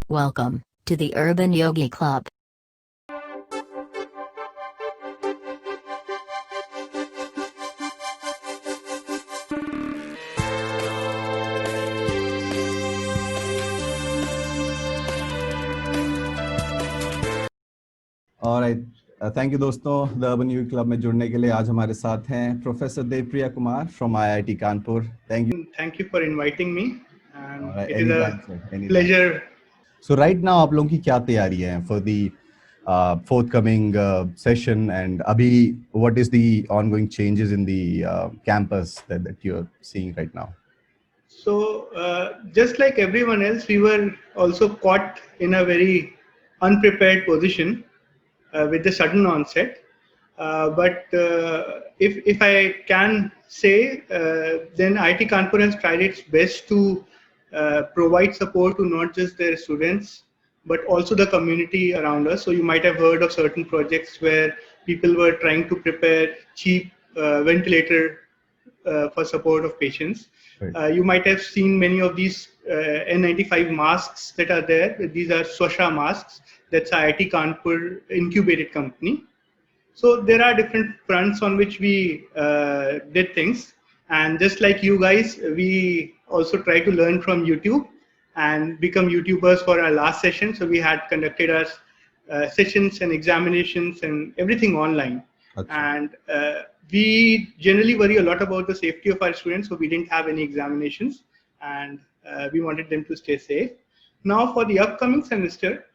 Welcome to the Urban Yogi Club. Alright, thank you दोस्तों the urban youth club में जुड़ने के लिए। आज हमारे साथ हैं professor Devpriya Kumar from IIT Kanpur. Thank you for inviting me, and it is Anytime, sir, a anytime. pleasure. So right now आप लोगों की क्या तैयारी है for the forthcoming session, and अभी what is the ongoing changes in the campus that you're seeing right now? So just like everyone else, we were also caught in a very unprepared position with the sudden onset. But if I can say, then IIT Kanpur has tried its best to provide support to not just their students, but also the community around us. So you might have heard of certain projects where people were trying to prepare cheap ventilator for support of patients. Right. You might have seen many of these N95 masks that are there. These are Swasha masks. That's IIT Kanpur incubated company. So there are different fronts on which we did things. And just like you guys, we also try to learn from YouTube and become YouTubers for our last session. So we had conducted our sessions and examinations and everything online. Okay. And we generally worry a lot about the safety of our students, so we didn't have any examinations, and we wanted them to stay safe. Now for the upcoming semester,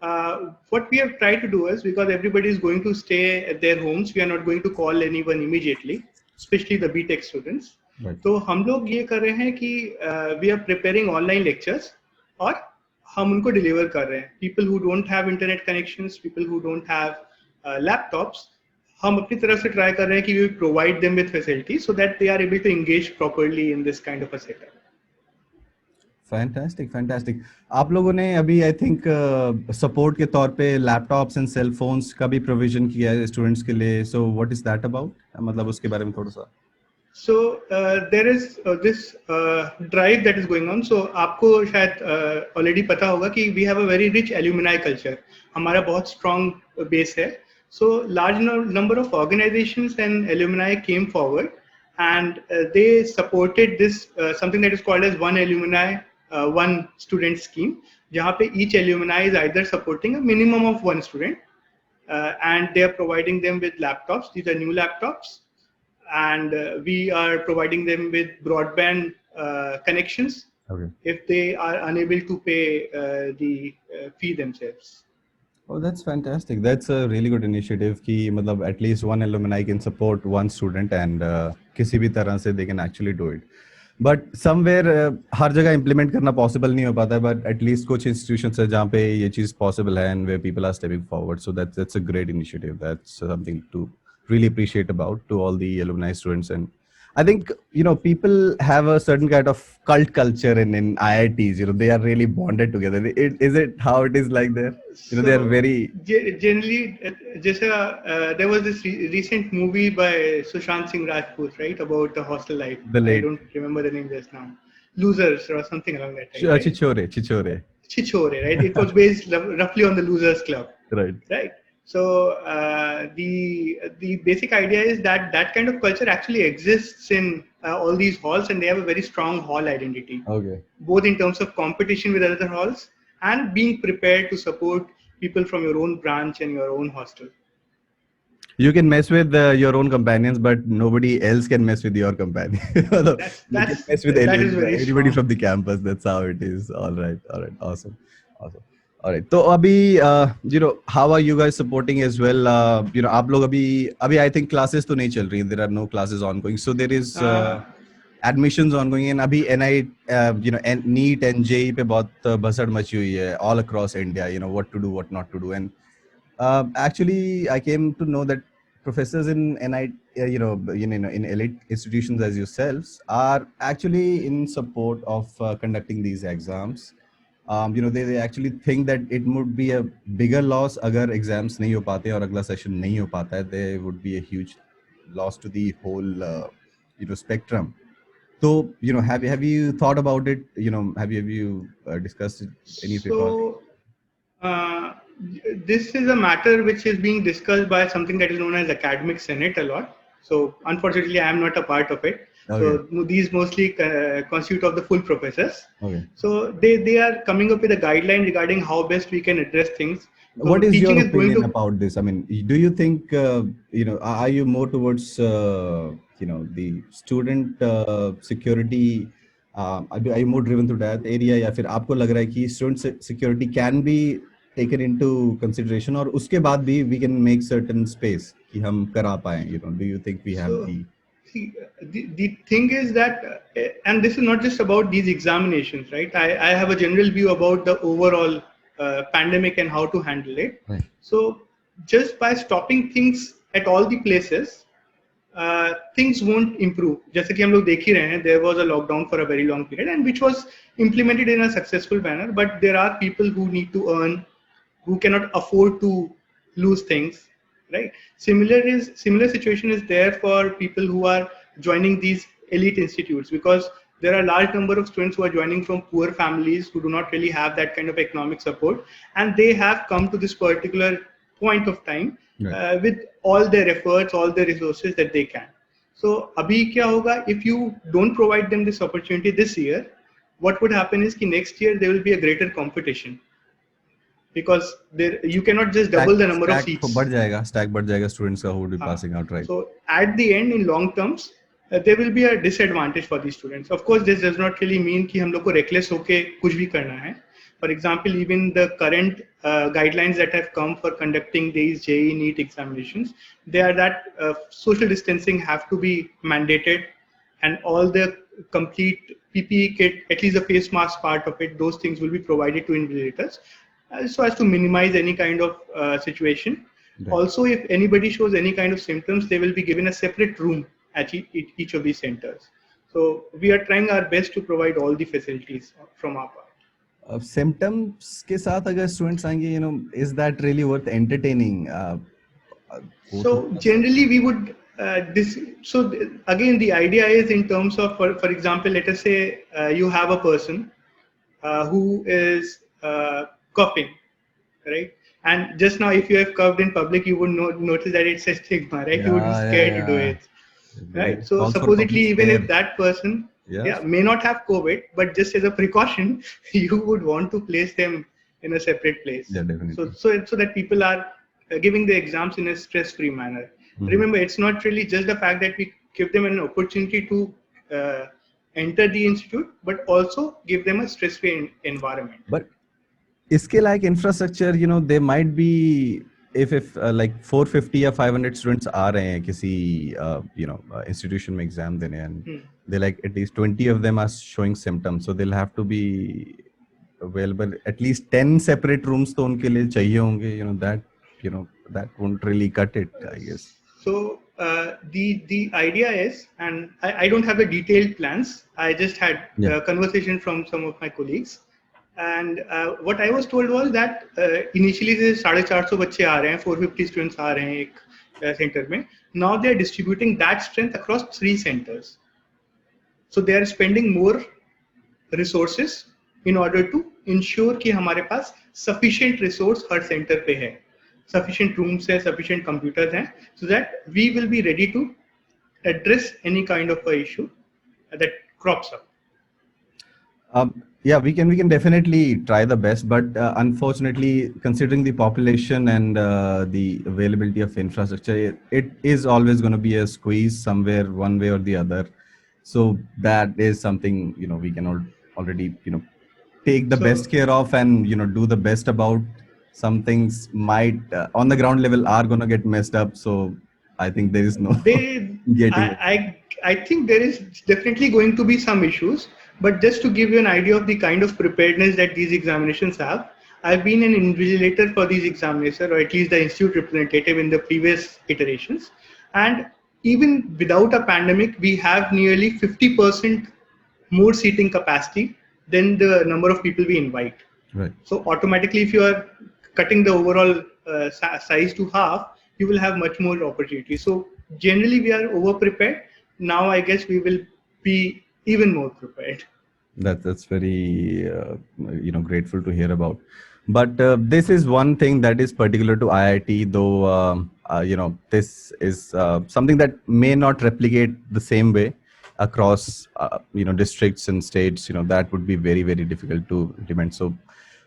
what we have tried to do is, because everybody is going to stay at their homes, we are not going to call anyone immediately, especially the BTech students. Right. तो हम लोग ये कर रहे हैं कि we are preparing online lectures और हम उनको deliver कर रहे हैं. People who don't have internet connections, people who don't have laptops, हम अपनी तरफ से ट्राई कर रहे हैं कि we provide them with facilities so that they are able to engage properly in this kind of a setup. Fantastic. आप लोगों ने अभी आई थिंक सपोर्ट के तौर पे लैपटॉप्स एंड सेल फोन्स का भी प्रोविजन किया है स्टूडेंट्स के लिए. So what is that about, मतलब उसके बारे में थोड़ा सा. So there is this drive that is going on. So आपको शायद already पता होगा कि we have a very rich alumni culture. हमारा बहुत strong base है. So large number of organizations and alumni came forward, and they supported this something that is called as one alumni, one student scheme, जहाँ पे each alumni is either supporting a minimum of one student, and they are providing them with laptops. These are new laptops, and we are providing them with broadband connections. Okay. If they are unable to pay the fee themselves. Oh, that's fantastic. That's a really good initiative कि मतलब at least one alumni can support one student and किसी भी तरह से they can actually do it. But somewhere हर जगह implement करना possible नहीं हो पाता है, but at least कुछ institutions है जहाँ पे ये चीज़ possible है and where people are stepping forward. So that's a great initiative. That's something to really appreciate about to all the alumni students. And I think, people have a certain kind of cult culture in IITs. They are really bonded together. Is it how it is like there? So they are very generally. There was this recent movie by Sushant Singh Rajput, right, about the hostel life. I don't remember the name just now. Losers or something along that line. Right? Chichore, right? It was based roughly on the Losers Club. Right. So the basic idea is that kind of culture actually exists in all these halls, and they have a very strong hall identity. Okay. Both in terms of competition with other halls and being prepared to support people from your own branch and your own hostel. You can mess with your own companions, but nobody else can mess with your companions. That's mess with anybody from the campus. That's how it is. All right. Awesome. All right. तो अभी how are you guys supporting as well? आप लोग अभी I think classes तो नहीं चल रही. There are no classes ongoing. So there is admissions ongoing, and अभी NIT, NEET and JEE पे बहुत भसड़ मची हुई है all across India. What to do, what not to do. And actually I came to know that professors in NIT, in elite institutions as yourselves are actually in support of conducting these exams. They actually think that it would be a bigger loss अगर exams नहीं हो पाते और अगला session नहीं हो पाता है. There would be a huge loss to the whole spectrum. So have you thought about it? Have you discussed it? Uh, this is a matter which is being discussed by something that is known as academic senate a lot. So unfortunately, I am not a part of it. Okay. So these mostly constitute of the full professors. Okay. So they are coming up with a guideline regarding how best we can address things. So What is teaching your is going opinion to about this? I mean, do you think are you more towards the student security? Are you more driven to that area, या फिर आपको लग रहा है कि student security can be taken into consideration और उसके बाद भी we can make certain space कि हम करा पाएं? Do you think we have So, the see, the thing is that, and this is not just about these examinations, right? I have a general view about the overall pandemic and how to handle it. Right. So, just by stopping things at all the places, things won't improve. जैसे कि हम लोग देख ही रहे हैं, there was a lockdown for a very long period, and which was implemented in a successful manner. But there are people who need to earn, who cannot afford to lose things, right? Similar situation is there for people who are joining these elite institutes, because there are a large number of students who are joining from poor families who do not really have that kind of economic support, and they have come to this particular point of time with all their efforts, all their resources that they can. So abhi kya hoga if you don't provide them this opportunity this year? What would happen is ki next year there will be a greater competition, because there you cannot just double the number of seats. stack बढ़ जाएगा students का who will be passing out, right? So at the end, in long terms, there will be a disadvantage for these students. Of course, this does not really mean कि हम लोग को reckless होके कुछ भी करना है. For example, even the current guidelines that have come for conducting these JEE NEET examinations, they are that social distancing have to be mandated, and all the complete PPE kit, at least the face mask part of it, those things will be provided to invigilators, so as to minimize any kind of situation. Right. Also, if anybody shows any kind of symptoms, they will be given a separate room at each of these centers. So we are trying our best to provide all the facilities from our part. Symptoms के साथ अगर students आएंगे, is that really worth entertaining? So generally we would again the idea is in terms of, for example, let us say you have a person who is coughing, right? And just now, if you have coughed in public, you would notice that it's a stigma, right? You would be scared to do it, right? So supposedly, even if that person may not have COVID, but just as a precaution, you would want to place them in a separate place. Yeah, definitely. So that people are giving the exams in a stress-free manner. Mm-hmm. Remember, it's not really just the fact that we give them an opportunity to enter the institute, but also give them a stress-free environment. But इसके like infrastructure, there might be if like 450 or 500 students आ रहे हैं किसी institution में exam देने, and they like at least 20 of them are showing symptoms, so they'll have to be available at least 10 separate rooms तो उनके लिए चाहिए होंगे, that won't really cut it, I guess. So the idea is, and I don't have the detailed plans, I just had a conversation from some of my colleagues. And what I was told was that initially से 450 बच्चे आ रहे हैं, 450 students आ रहे हैं एक center में. Now they are distributing that strength across 3 centers. So they are spending more resources in order to ensure कि हमारे पास sufficient resource हर center पे है, sufficient rooms है, sufficient computers हैं, so that we will be ready to address any kind of a issue that crops up. Yeah, we can definitely try the best, but unfortunately, considering the population and the availability of infrastructure, it is always going to be a squeeze somewhere, one way or the other. So that is something we can already take the best care of, and do the best about. Some things might on the ground level are going to get messed up. So I think there is no I think there is definitely going to be some issues. But just to give you an idea of the kind of preparedness that these examinations have, I've been an invigilator for these examinations, or at least the institute representative in the previous iterations. And even without a pandemic, we have nearly 50% more seating capacity than the number of people we invite. Right. So automatically, if you are cutting the overall size to half, you will have much more opportunity. So generally, we are over prepared. Now, I guess we will be even more prepared. That's very grateful to hear about. But this is one thing that is particular to IIT, though. This is something that may not replicate the same way across districts and states. That would be very, very difficult to implement. So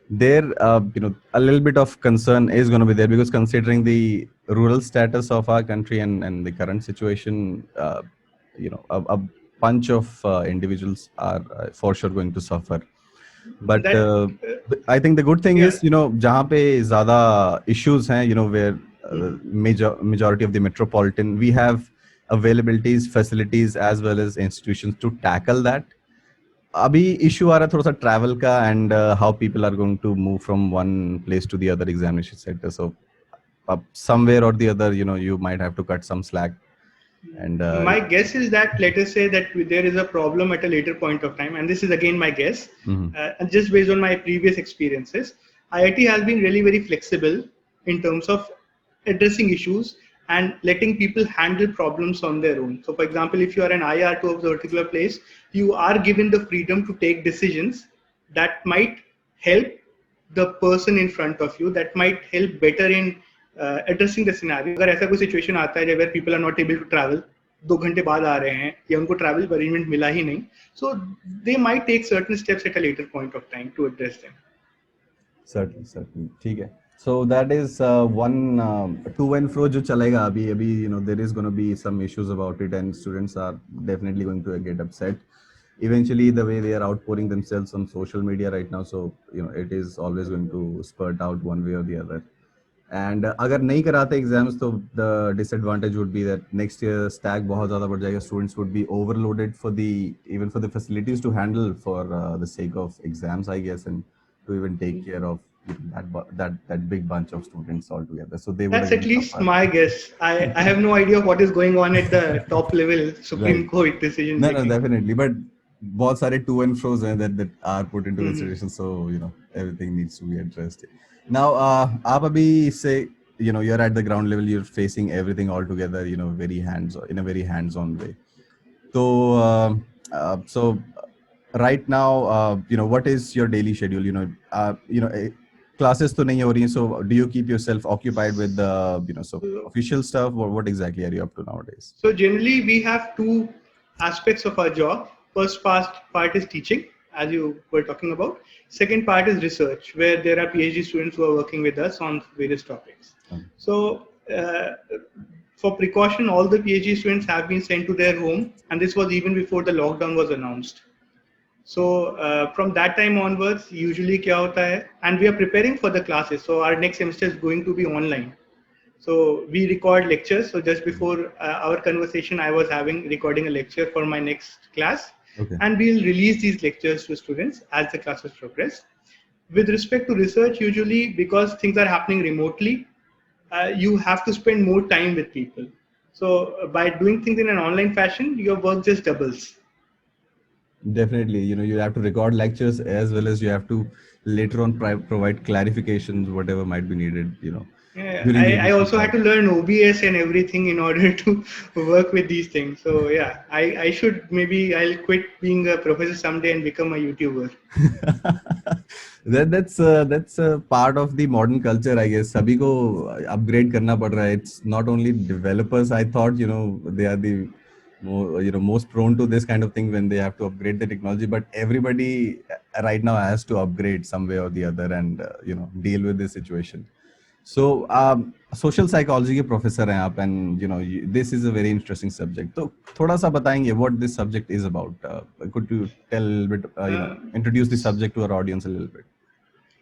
there, a little bit of concern is going to be there, because considering the rural status of our country and the current situation, a bunch of individuals are for sure going to suffer. But That I think the good thing yeah. is, जहाँ पे ज़्यादा issues हैं, where majority of the metropolitan, we have availabilities, facilities, as well as institutions to tackle that. अभी issue आ रहा है थोड़ा सा travel का, and how people are going to move from one place to the other examination center. So somewhere or the other, you might have to cut some slack. And My guess is that, let us say that there is a problem at a later point of time, and this is again my guess, and just based on my previous experiences, IIT has been really very flexible in terms of addressing issues and letting people handle problems on their own. So, for example, if you are an IR to a particular place, you are given the freedom to take decisions that might help the person in front of you, that might help better in addressing the scenario. अगर ऐसा कोई situation आता है where people are not able to travel, 2 घंटे बाद आ रहे हैं या उनको travel arrangement मिला ही नहीं, so they might take certain steps at a later point of time to address them. Certainly. ठीक है. So that is one to and fro जो चलेगा अभी there is going to be some issues about it, and students are definitely going to get upset. Eventually, the way they are outpouring themselves on social media right now, so it is always going to spurt out one way or the other. And अगर नहीं कराते exams, तो the disadvantage would be that next year stack बहुत ज़्यादा बढ़ जाएगा. Students would be overloaded for the facilities to handle for the sake of exams, I guess, and to even take care of that big bunch of students altogether. So they would. That's at least my guess. I have no idea what is going on at the top level Supreme Right. Court decision No, making. definitely. But बहुत सारे to and fro's हैं that are put into consideration. So everything needs to be addressed. Now, आप अभी से you're at the ground level. You're facing everything all together. Very very hands-on way. So right now, what is your daily schedule? Classes तो नहीं हो रही हैं, so do you keep yourself occupied with the official stuff, or what exactly are you up to nowadays? So generally we have two aspects of our job. First part is teaching, as you were talking about. Second part is research, where there are PhD students who are working with us on various topics. So for precaution, all the PhD students have been sent to their home, and this was even before the lockdown was announced. So from that time onwards, usually क्या होता है, and we are preparing for the classes. So our next semester is going to be online. So we record lectures. So just before our conversation, I was recording a lecture for my next class. Okay. And we'll release these lectures to students as the classes progress. With respect to research, usually because things are happening remotely, you have to spend more time with people. So by doing things in an online fashion, your work just doubles. Definitely, you have to record lectures, as well as you have to later on provide clarifications, whatever might be needed. Yeah, I also had to learn OBS and everything in order to work with these things. So yeah, I'll quit being a professor someday and become a YouTuber. That's a part of the modern culture, I guess. सभी को upgrade करना पड़ रहा है. It's not only developers. I thought they are the most prone to this kind of thing when they have to upgrade the technology, but everybody right now has to upgrade some way or the other, and deal with this situation. So social psychology के professor हैं आप, and this is a very interesting subject. तो थोड़ा सा बताएंगे what this subject is about. Could you tell a little bit, introduce the subject to our audience a little bit?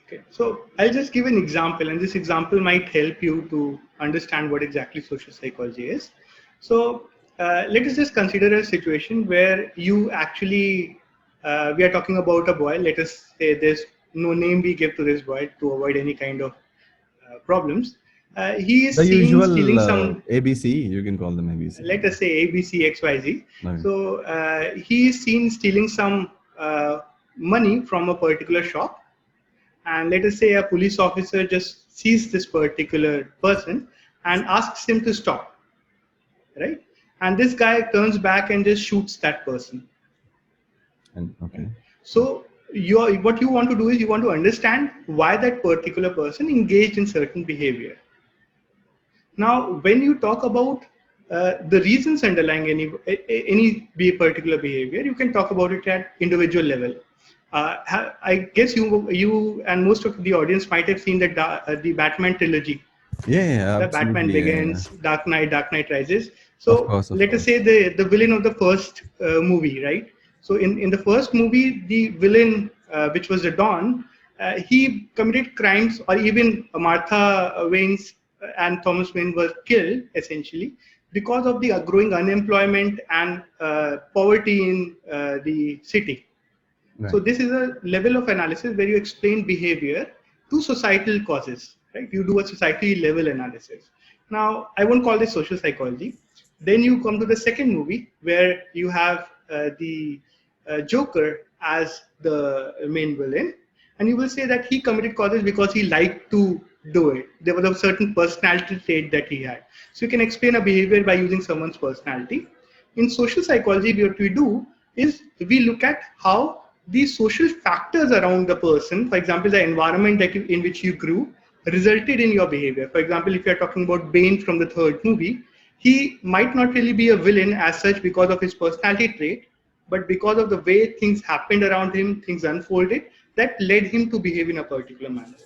Okay, so I'll just give an example, and this example might help you to understand what exactly social psychology is. So let us just consider a situation where you actually, we are talking about a boy. Let us say there's no name we give to this boy to avoid any kind of problems. He is the seen usual stealing some ABC. You can call them ABC. Let us say ABC XYZ. Okay. So he is seen stealing some money from a particular shop, and let us say a police officer just sees this particular person and asks him to stop, right? And this guy turns back and just shoots that person. Okay. So what you want to do is you want to understand why that particular person engaged in certain behavior. Now, when you talk about the reasons underlying any particular behavior, you can talk about it at individual level. I guess you and most of the audience might have seen the Batman trilogy. Yeah, The Batman absolutely. Begins, Dark Knight Rises. Of So course, of let us say the villain of the first movie, right? So in the first movie, the villain, which was the Dawn, he committed crimes, or even Martha Wayne's and Thomas Wayne were killed essentially because of the growing unemployment and poverty in the city. Right. So this is a level of analysis where you explain behavior to societal causes, right? You do a society level analysis. Now, I won't call this social psychology. Then you come to the second movie where you have the Joker as the main villain, and you will say that he committed causes because he liked to do it. There was a certain personality trait that he had. So you can explain a behavior by using someone's personality. In social psychology, what we do is we look at how the social factors around the person, for example, the environment in which you grew, resulted in your behavior. For example, if you're talking about Bane from the third movie, he might not really be a villain as such because of his personality trait, but because of the way things happened around him, things unfolded, that led him to behave in a particular manner.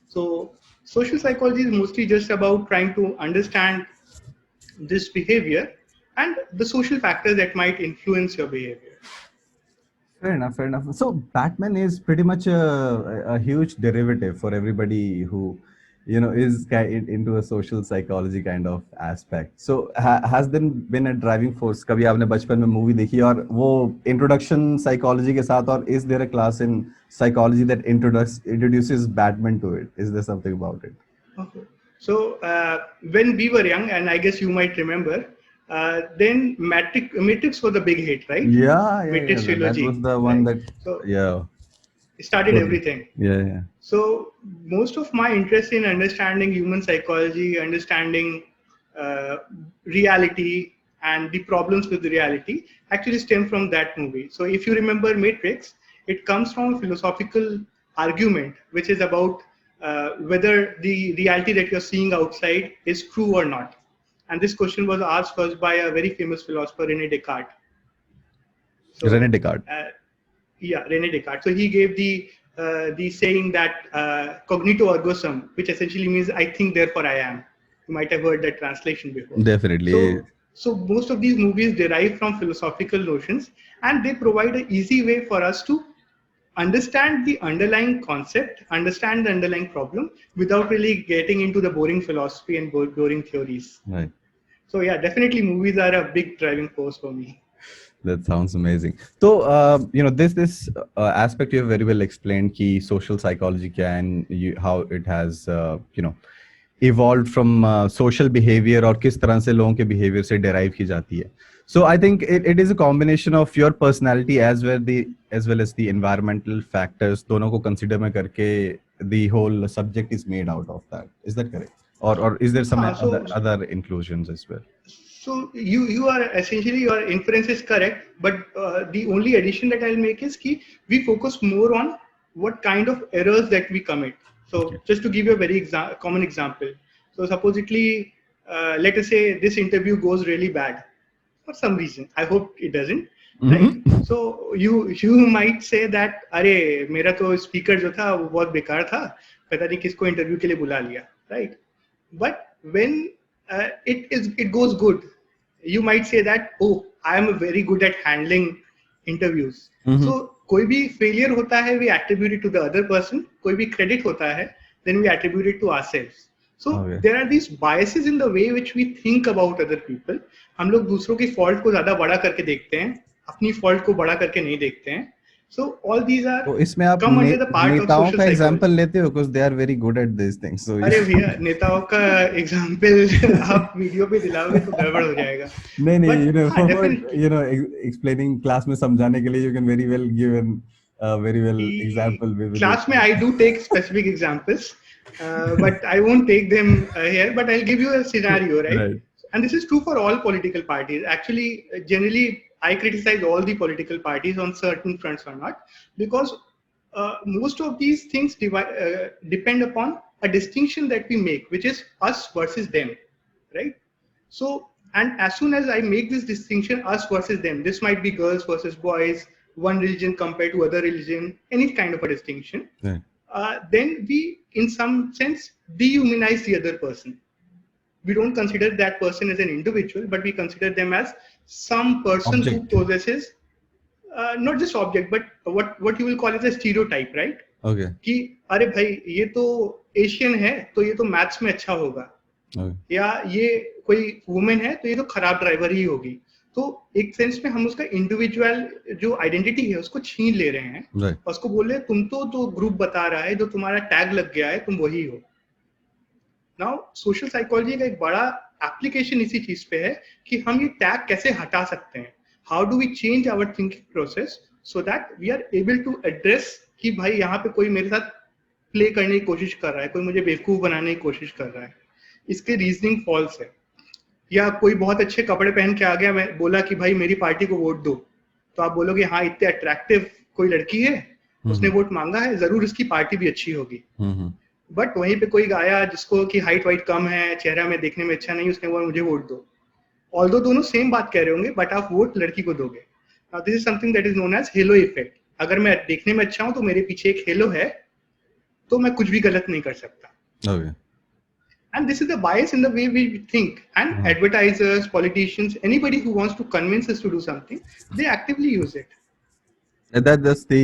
So social psychology is mostly just about trying to understand this behavior and the social factors that might influence your behavior. Fair enough, fair enough. So Batman is pretty much a huge derivative for everybody who, is into a social psychology kind of aspect. So has there been a driving force? कभी आपने बचपन में movie देखी और वो introduction psychology के साथ, or is there a class in psychology that introduces Batman to it? Is there something about it? Okay. So when we were young, and I guess you might remember, then Matrix was a big hit, right? Yeah, Matrix trilogy. That was the one right? that, So yeah. It started everything. Yeah. So most of my interest in understanding human psychology, understanding reality and the problems with the reality actually stem from that movie. So if you remember Matrix, it comes from a philosophical argument, which is about whether the reality that you're seeing outside is true or not. And this question was asked first by a very famous philosopher, René Descartes. So, René Descartes. René Descartes. So he gave the saying that cognito ergo sum, which essentially means I think, therefore I am. You might have heard that translation before. Definitely. So most of these movies derive from philosophical notions, and they provide an easy way for us to understand the underlying concept, understand the underlying problem, without really getting into the boring philosophy and boring theories. Right. So yeah, definitely movies are a big driving force for me. That sounds amazing. So, this aspect you have very well explained, key social psychology and how it has, evolved from social behavior और किस तरह से लोगों के behavior से derive की जाती है. So I think it is a combination of your personality as well as the environmental factors. दोनों को consider में करके the whole subject is made out of that. Is that correct? Or is there some other inclusions as well? So you are essentially, your inference is correct, but the only addition that I'll make is that we focus more on what kind of errors that we commit. So just to give you a very common example. So supposedly, let us say this interview goes really bad for some reason. I hope it doesn't. Right? So you might say that, अरे मेरा तो speaker जो था वो बहुत बेकार था, पता नहीं किसको interview के लिए बुला लिया, right? But when it goes good, you might say that, oh, I am very good at handling interviews. So कोई भी failure होता है, we attribute it to the other person. कोई भी credit होता है, then we attribute it to ourselves. So there are these biases in the way which we think about other people. हम लोग दूसरों की fault को ज़्यादा बड़ा करके देखते हैं, अपनी fault को बड़ा करके नहीं देखते हैं. So all these are come under the part of social psychology. example लेते हो because they are very good at these things. So अरे भैया नेताओं का example आप वीडियो पे दिलाओगे तो गड़बड़ हो जाएगा. नहीं, explaining class में समझाने के लिए you can very well give a very well example. Class में I do take specific examples, but I won't take them here. But I'll give you a scenario, right? And this is true for all political parties. Actually, generally, I criticize all the political parties on certain fronts or not, because most of these things depend upon a distinction that we make, which is us versus them, right? So, and as soon as I make this distinction, us versus them, this might be girls versus boys, one religion compared to other religion, any kind of a distinction, Right. then we, in some sense, dehumanize the other person. We don't consider that person as an individual, but we consider them as some person Object. who possesses not just object, but what you will call as a stereotype, right? Okay. कि अरे भाई ये तो Asian है तो ये तो maths में अच्छा होगा, Okay. या ये कोई वुमेन है तो ये तो खराब ड्राइवर ही होगी. तो एक सेंस में हम उसका इंडिविजुअल जो आइडेंटिटी है उसको छीन ले रहे हैं Right. और उसको बोल रहे हैं तुम तो ग्रुप बता रहा है, जो तुम्हारा टैग लग गया है तुम वही हो. नाउ सोशल साइकोलॉजी का एक बड़ा एप्लीकेशन इसी चीज पे है कि हम ये टैग कैसे हटा सकते हैं. How do we change our thinking process so that we are able to address कि भाई यहाँ पे कोई मेरे साथ प्ले करने की कोशिश कर रहा है, कोई मुझे बेवकूफ बनाने की कोशिश कर रहा है, इसके रीजनिंग फॉल्स है. या कोई बहुत अच्छे कपड़े पहन के आ गया, मैं बोला कि भाई मेरी पार्टी को वोट दो, तो आप बोलोगे हाँ इतने अट्रैक्टिव कोई लड़की है, उसने वोट मांगा है, जरूर इसकी पार्टी भी अच्छी होगी. बट वहीं पे कोई आया जिसको कि हाइट वाइट कम है, चेहरा में देखने में अच्छा नहीं, उसने बोला मुझे वोट दो. ऑल्दो दोनों सेम बात कह रहे होंगे, बट आप वोट लड़की को दोगे. This is something that is known as halo effect. अगर मैं देखने में अच्छा हूं तो मेरे पीछे एक हेलो है, तो मैं कुछ भी गलत नहीं कर सकता. Okay. And this is the bias in the way we think. And advertisers, politicians, anybody who wants to convince us to do something, they actively use it. That's the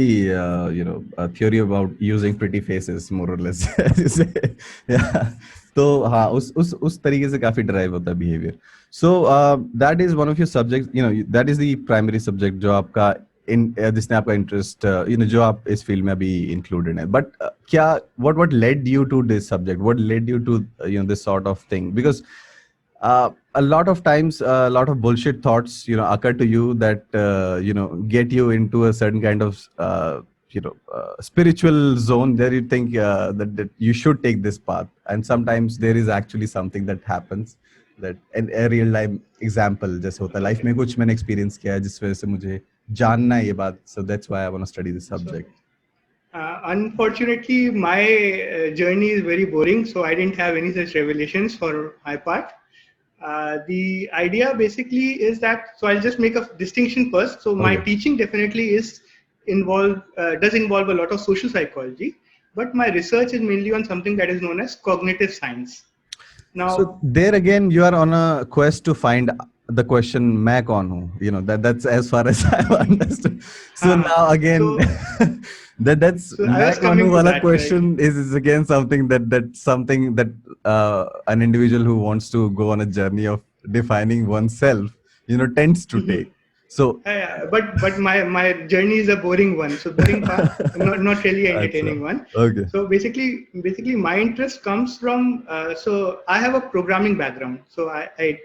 theory about using pretty faces, more or less. Yeah. तो हाँ उस तरीके से काफी drive होता है behavior. So that is one of your subjects. That is the primary subject जो आपका जिसने आपका interest जो आप इस field में अभी included है. But क्या what led you to this subject? What led you to this sort of thing? Because a lot of times a lot of bullshit thoughts occur to you that get you into a certain kind of spiritual zone there. You think that you should take this path, and sometimes there is actually something that happens that a real life example जैसे होता है life में कुछ मैंने experience किया है जिस वजह से मुझे जानना है ये बात. So that's why I want to study this subject. Unfortunately, my journey is very boring, so I didn't have any such revelations for my part. The idea basically is that, so I'll just make a distinction first. So my teaching definitely does involve a lot of social psychology, but my research is mainly on something that is known as cognitive science. Now, so there again, you are on a quest to find the question मैं कौन हूँ, that's as far as I understood. So now again, that's so मैं कौन हूँ वाला question is again something that an individual who wants to go on a journey of defining oneself, tends to take. So but my journey is a boring one. So boring part, not really entertaining one. Okay. So basically my interest comes from so I have a programming background. So I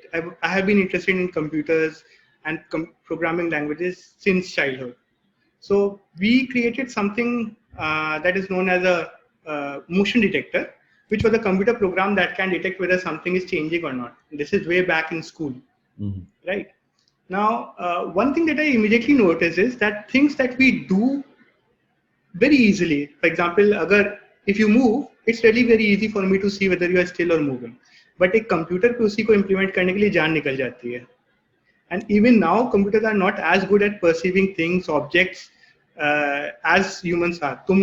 have been interested in computers and programming languages since childhood. So we created something that is known as a motion detector, which was a computer program that can detect whether something is changing or not. This is way back in school, right? Now, one thing that I immediately noticed is that things that we do very easily, for example, if you move, it's really very easy for me to see whether you are still or moving. But एक computer पे उसी को implement करने के लिए जान निकल जाती है. And even now, computers are not as good at perceiving things, objects, as humans are. तुम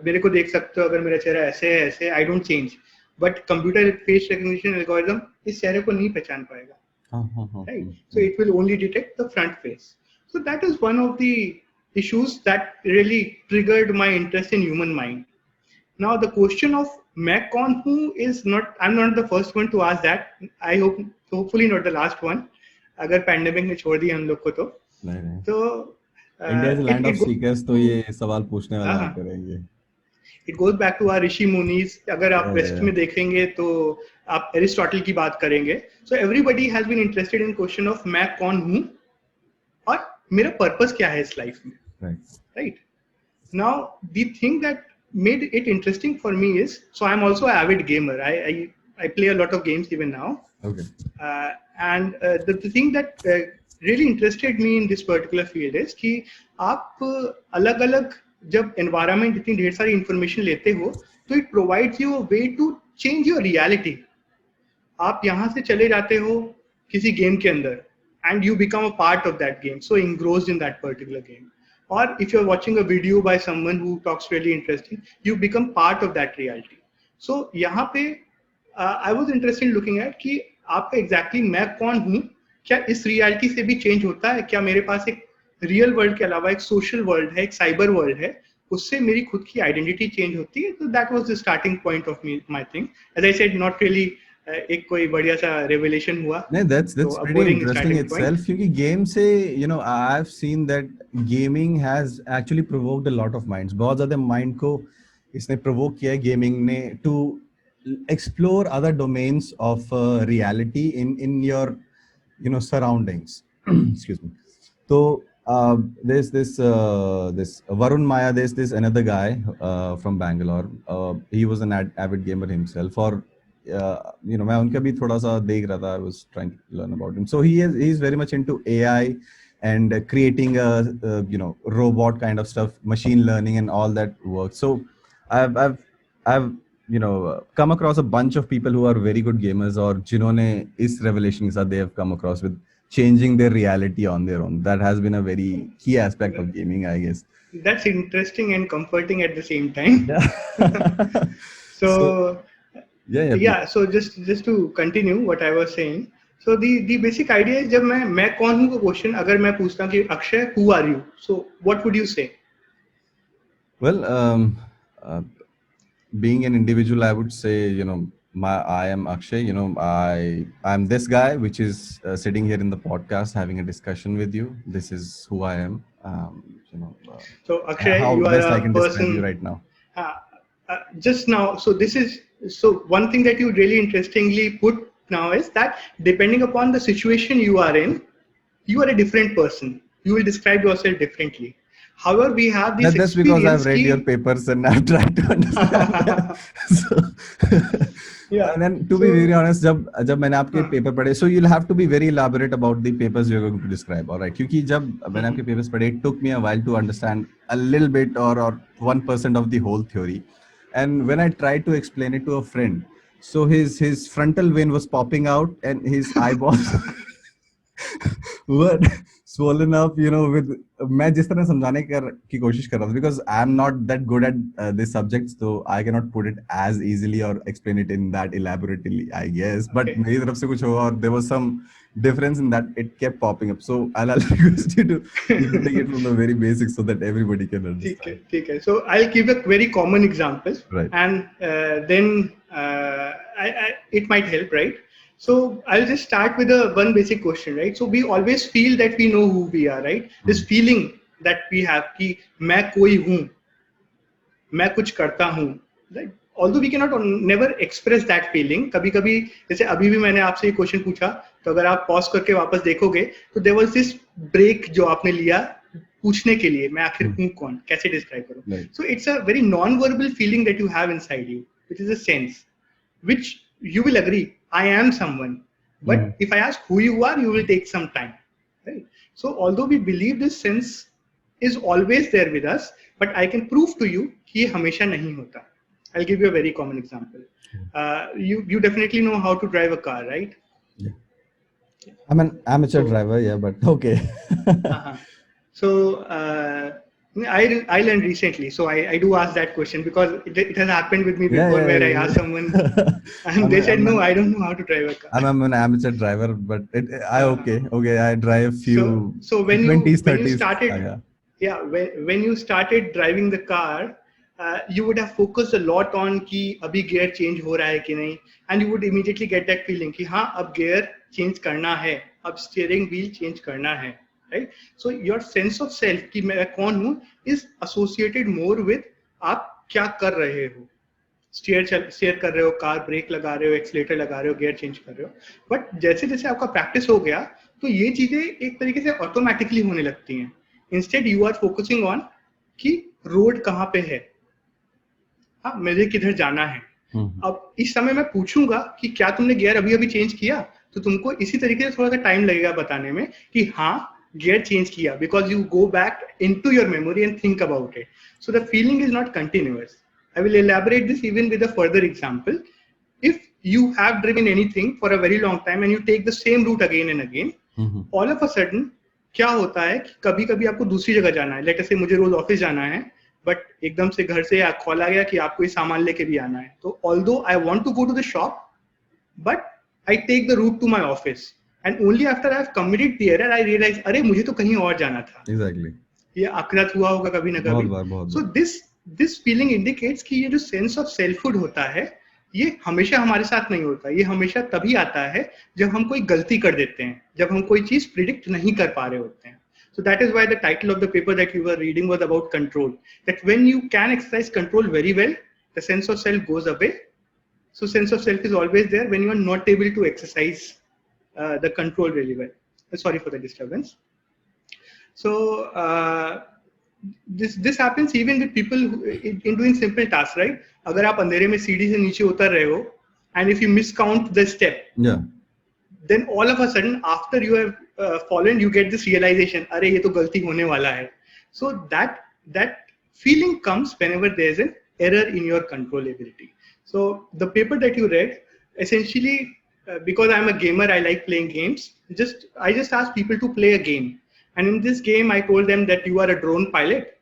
मेरे को देख सकते हो, अगर मेरा चेहरा ऐसे है ऐसे, I don't change. But computer face recognition algorithm इस चेहरे को नहीं पहचान पाएगा. Right? So it will only detect the front face. So that is one of the issues that really triggered my interest in human mind. Now the question of मैं कौन हूँ is not, I'm not the first one to ask that. I hope, hopefully not the last one. अगर pandemic ने छोड़ दिया हम लोग को तो. नहीं. तो India is a land of seekers, तो ये सवाल पूछने वाले आप करेंगे. It goes back to our ऋषि मुनीस. अगर आप वेस्ट में देखेंगे तो आप एरिस्टोटल की बात करेंगे. So everybody has been interested in question of मैं कौन हूँ और मेरा पर्पस क्या है इस लाइफ में. Right? Now the thing that made it interesting for me is, so I'm also an avid gamer. I play a lot of games even now. Okay. And the thing that really interested me in this particular field is कि आप अलग-अलग जब environment इतनी ढेर सारी information लेते हो तो it provides you a way to change your reality. आप यहाँ से चले जाते हो किसी गेम के अंदर and you become a part of that game, so engrossed in that particular game. Or if you're watching a video by someone who talks really interesting, you become part of that reality. So यहाँ पे I was interested in looking at कि आपका exactly मैं कौन हूँ, क्या इस reality से भी change होता है, क्या मेरे पास एक real world के अलावा एक social world है, एक cyber world है, उससे मेरी खुद की identity change होती है. So that was the starting point of my thing. As I said, not really एक कोई बढ़िया सा रेवलेशन हुआ. नहीं, that's pretty interesting itself, क्योंकि गेम से I've seen that gaming has actually provoked a lot of minds. बहुत ज़्यादा माइंड को इसने प्रोवोक किया है गेमिंग ने to explore other domains of reality in your surroundings. Excuse me. So there's this Varun Maya, there's this another guy from Bangalore. He was an avid gamer himself. Or मैं उनका भी थोड़ा सा देख रहा था. I was trying to learn about him. So he is very much into AI and creating a robot kind of stuff, machine learning and all that work. So I've come across a bunch of people who are very good gamers, और जिन्होंने इस revelation के साथ they have come across with changing their reality on their own. That has been a very key aspect of gaming, I guess. That's interesting and comforting at the same time. Yeah. So yeah. So just to continue what I was saying. So the basic idea is जब मैं कौन हूँ का question अगर मैं पूछता कि Akshay, who are you? So what would you say? Well, being an individual, I would say I am Akshay. I'm this guy which is sitting here in the podcast having a discussion with you. This is who I am. So Akshay, how you are best I can a describe person you right now. Just now. So one thing that you really interestingly put now is that depending upon the situation you are in, you are a different person. You will describe yourself differently. However, we have this That's because I've read your papers and I've tried to understand. Yeah. And then to be very honest, जब मैंने आपके paper पढ़े, so you'll have to be very elaborate about the papers you're going to describe, all right? क्योंकि जब मैंने आपके papers पढ़े, it took me a while to understand a little bit or 1% of the whole theory. And when I tried to explain it to a friend, so his frontal vein was popping out and his eyeballs were swollen up, with मैं जिस तरह समझाने की कोशिश कर रहा था, because I'm not that good at this subject, so I cannot put it as easily or explain it in that elaborately, I guess. But मेरी तरफ से कुछ हुआ और there was some difference in that it kept popping up. So I'll request you to take it from the very basics so that everybody can understand. ठीक है. So I'll give a very common example, right? And then it might help, right? So I'll just start with one basic question, right? So we always feel that we know who we are, right? This feeling that we have कि मैं कोई हूँ, मैं कुछ करता हूँ, right? Although we cannot never express that feeling. कभी-कभी जैसे अभी भी मैंने आपसे ये क्वेश्चन पूछा, तो अगर आप पॉज करके वापस देखोगे, तो there was this break जो आपने लिया पूछने के लिए, मैं आखिर हूँ कौन, कैसे डिस्क्राइब करूँ? So it's a very non-verbal feeling that you have inside you, which is a sense, which you will agree, I am someone. But if I ask who you are, you will take some time, right? So although we believe this sense is always there with us, but I can prove to you कि ये हमेशा नहीं होता. I'll give you a very common example. You definitely know how to drive a car, right? Yeah. I'm an amateur driver, yeah, but okay. So I learned recently, so I do ask that question because it has happened with me before, where I asked someone and they said, no, I don't know how to drive a car. I'm an amateur driver, but I drive few so when 20s, 30s. When you started, when you started driving the car, you would have focused a lot on कि अभी gear change हो रहा है कि नहीं, and you would immediately get that feeling कि हाँ अब gear change करना है, अब steering wheel change करना है, right? So your sense of self कि मैं कौन हूँ is associated more with आप क्या कर रहे हो, steer कर रहे हो, कार ब्रेक लगा रहे हो, एक्सीलेटर लगा रहे हो, gear change कर रहे हो. But जैसे जैसे आपका practice हो गया, तो ये चीजें एक तरीके से automatically होने लगती हैं. Instead you are focusing on कि रोड कहाँ पे है, हाँ मुझे किधर जाना है. अब इस समय मैं पूछूंगा कि क्या तुमने गियर अभी अभी चेंज किया, तो तुमको इसी तरीके से थोड़ा सा टाइम लगेगा बताने में कि हाँ गियर चेंज किया, because you go back into your memory and think about it. So the feeling is not continuous. I will elaborate this even with a further example. If you have driven anything for a very long time and you take the same route again and again, all of a sudden क्या होता है कि कभी कभी आपको दूसरी जगह जाना है, लेट से मुझे रोज ऑफिस जाना है, बट एकदम से घर से कॉल आ गया कि आपको ये सामान लेके भी आना है. तो although I want to go to the shop, but I take the route to my office, and only after I have committed the error I realise अरे मुझे तो कहीं और जाना था. एग्जैक्टली. ये आपके साथ हुआ होगा कभी ना कभी. सो दिस फीलिंग इंडिकेट्स कि ये जो सेंस ऑफ सेल्फहुड होता है ये हमेशा हमारे साथ नहीं होता. ये हमेशा तभी आता है जब हम कोई गलती कर देते हैं, जब हम कोई चीज प्रिडिक्ट नहीं कर पा रहे होते हैं. So that is why the title of the paper that you were reading was about control. That when you can exercise control very well, the sense of self goes away. So sense of self is always there when you are not able to exercise the control really well. Sorry for the disturbance. So this happens even with people in doing simple tasks, right? अगर आप अंधेरे में सीढ़ी से नीचे उतर रहे हो, and if you miscount the step, then all of a sudden after you have fallen you get this realization, अरे ये तो गलती होने वाला है. So that feeling comes whenever there is an error in your control ability. So the paper that you read, essentially because I'm a gamer, I like playing games. I just asked people to play a game, and in this game I told them that you are a drone pilot.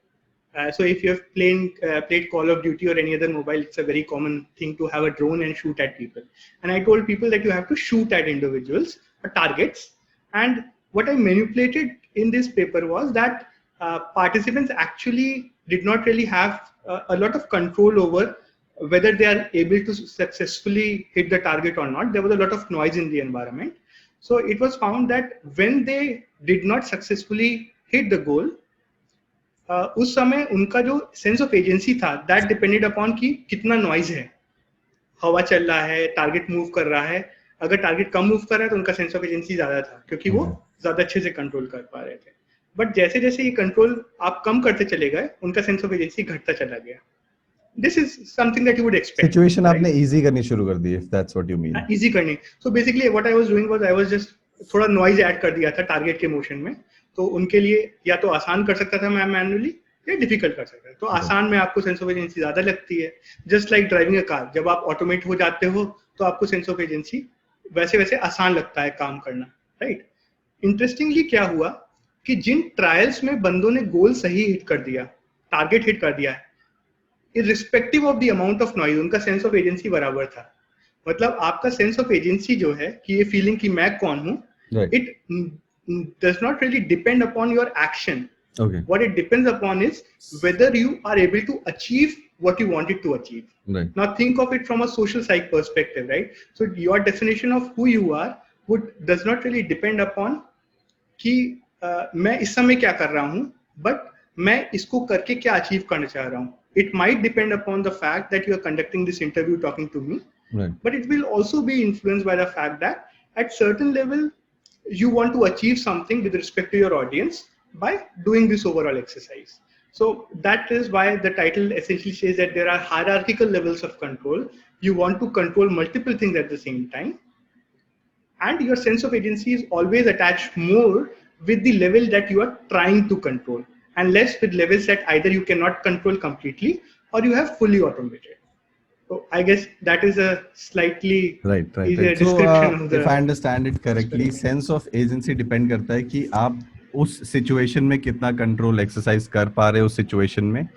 So if you have played Call of Duty or any other mobile, it's a very common thing to have a drone and shoot at people. And I told people that you have to shoot at individuals or targets. And what I manipulated in this paper was that participants actually did not really have a lot of control over whether they are able to successfully hit the target or not. There was a lot of noise in the environment. So it was found that when they did not successfully hit the goal, उस समय उनका जो sense of agency था that depended upon कि कितना noise है, हवा चल रहा है, टारगेट मूव कर रहा है. अगर टारगेट कम मूव कर रहा है तो उनका सेंस ऑफ एजेंसी ज्यादा था क्योंकि वो ज्यादा अच्छे से कंट्रोल कर पा रहे थे. बट जैसे जैसे ये कंट्रोल आप कम करते चले गए उनका सेंस ऑफ एजेंसी घटता चला गया. This is something that you would expect. Situation आपने इजी करनी शुरू कर दी, if that's what you mean. Easy करनी. So basically what I was doing was I was just थोड़ा नॉइज ऐड कर दिया था टारगेट के मोशन में. तो उनके लिए या तो आसान कर सकता था मैं मैन्युअली या डिफिकल्ट कर सकता है. तो आसान में आपको सेंस ऑफ एजेंसी ज्यादा लगती है. Just like driving a car, जब आप ऑटोमेट हो जाते हो तो आपको सेंस ऑफ एजेंसी वैसे वैसे आसान लगता है काम करना, राइट? इंटरेस्टिंगली क्या हुआ कि जिन ट्रायल्स में बंदों ने गोल सही हिट कर दिया, टारगेट हिट कर दिया है, irrespective of the amount of noise, उनका सेंस ऑफ एजेंसी बराबर था. मतलब आपका सेंस ऑफ एजेंसी जो है कि ये फीलिंग कि मैं कौन हूँ, it does not really depend upon your action. Okay. What it depends upon is whether you are able to achieve what you wanted to achieve. Right. Now think of it from a social psych perspective, right? So your definition of who you are does not really depend upon कि मैं इस समय क्या कर रहा हूँ, but मैं इसको करके क्या अचीव करना चाह रहा हूँ. It might depend upon the fact that you are conducting this interview talking to me, right. But it will also be influenced by the fact that at certain level you want to achieve something with respect to your audience by doing this overall exercise. So that is why the title essentially says that there are hierarchical levels of control. You want to control multiple things at the same time, and your sense of agency is always attached more with the level that you are trying to control, and less with levels that either you cannot control completely or you have fully automated. So I guess that is a slightly right. description of the. If I understand it correctly, sense of agency depend करता है कि आप उस situation में कितना control exercise कर पा रहे हो उस सिचुएशन में.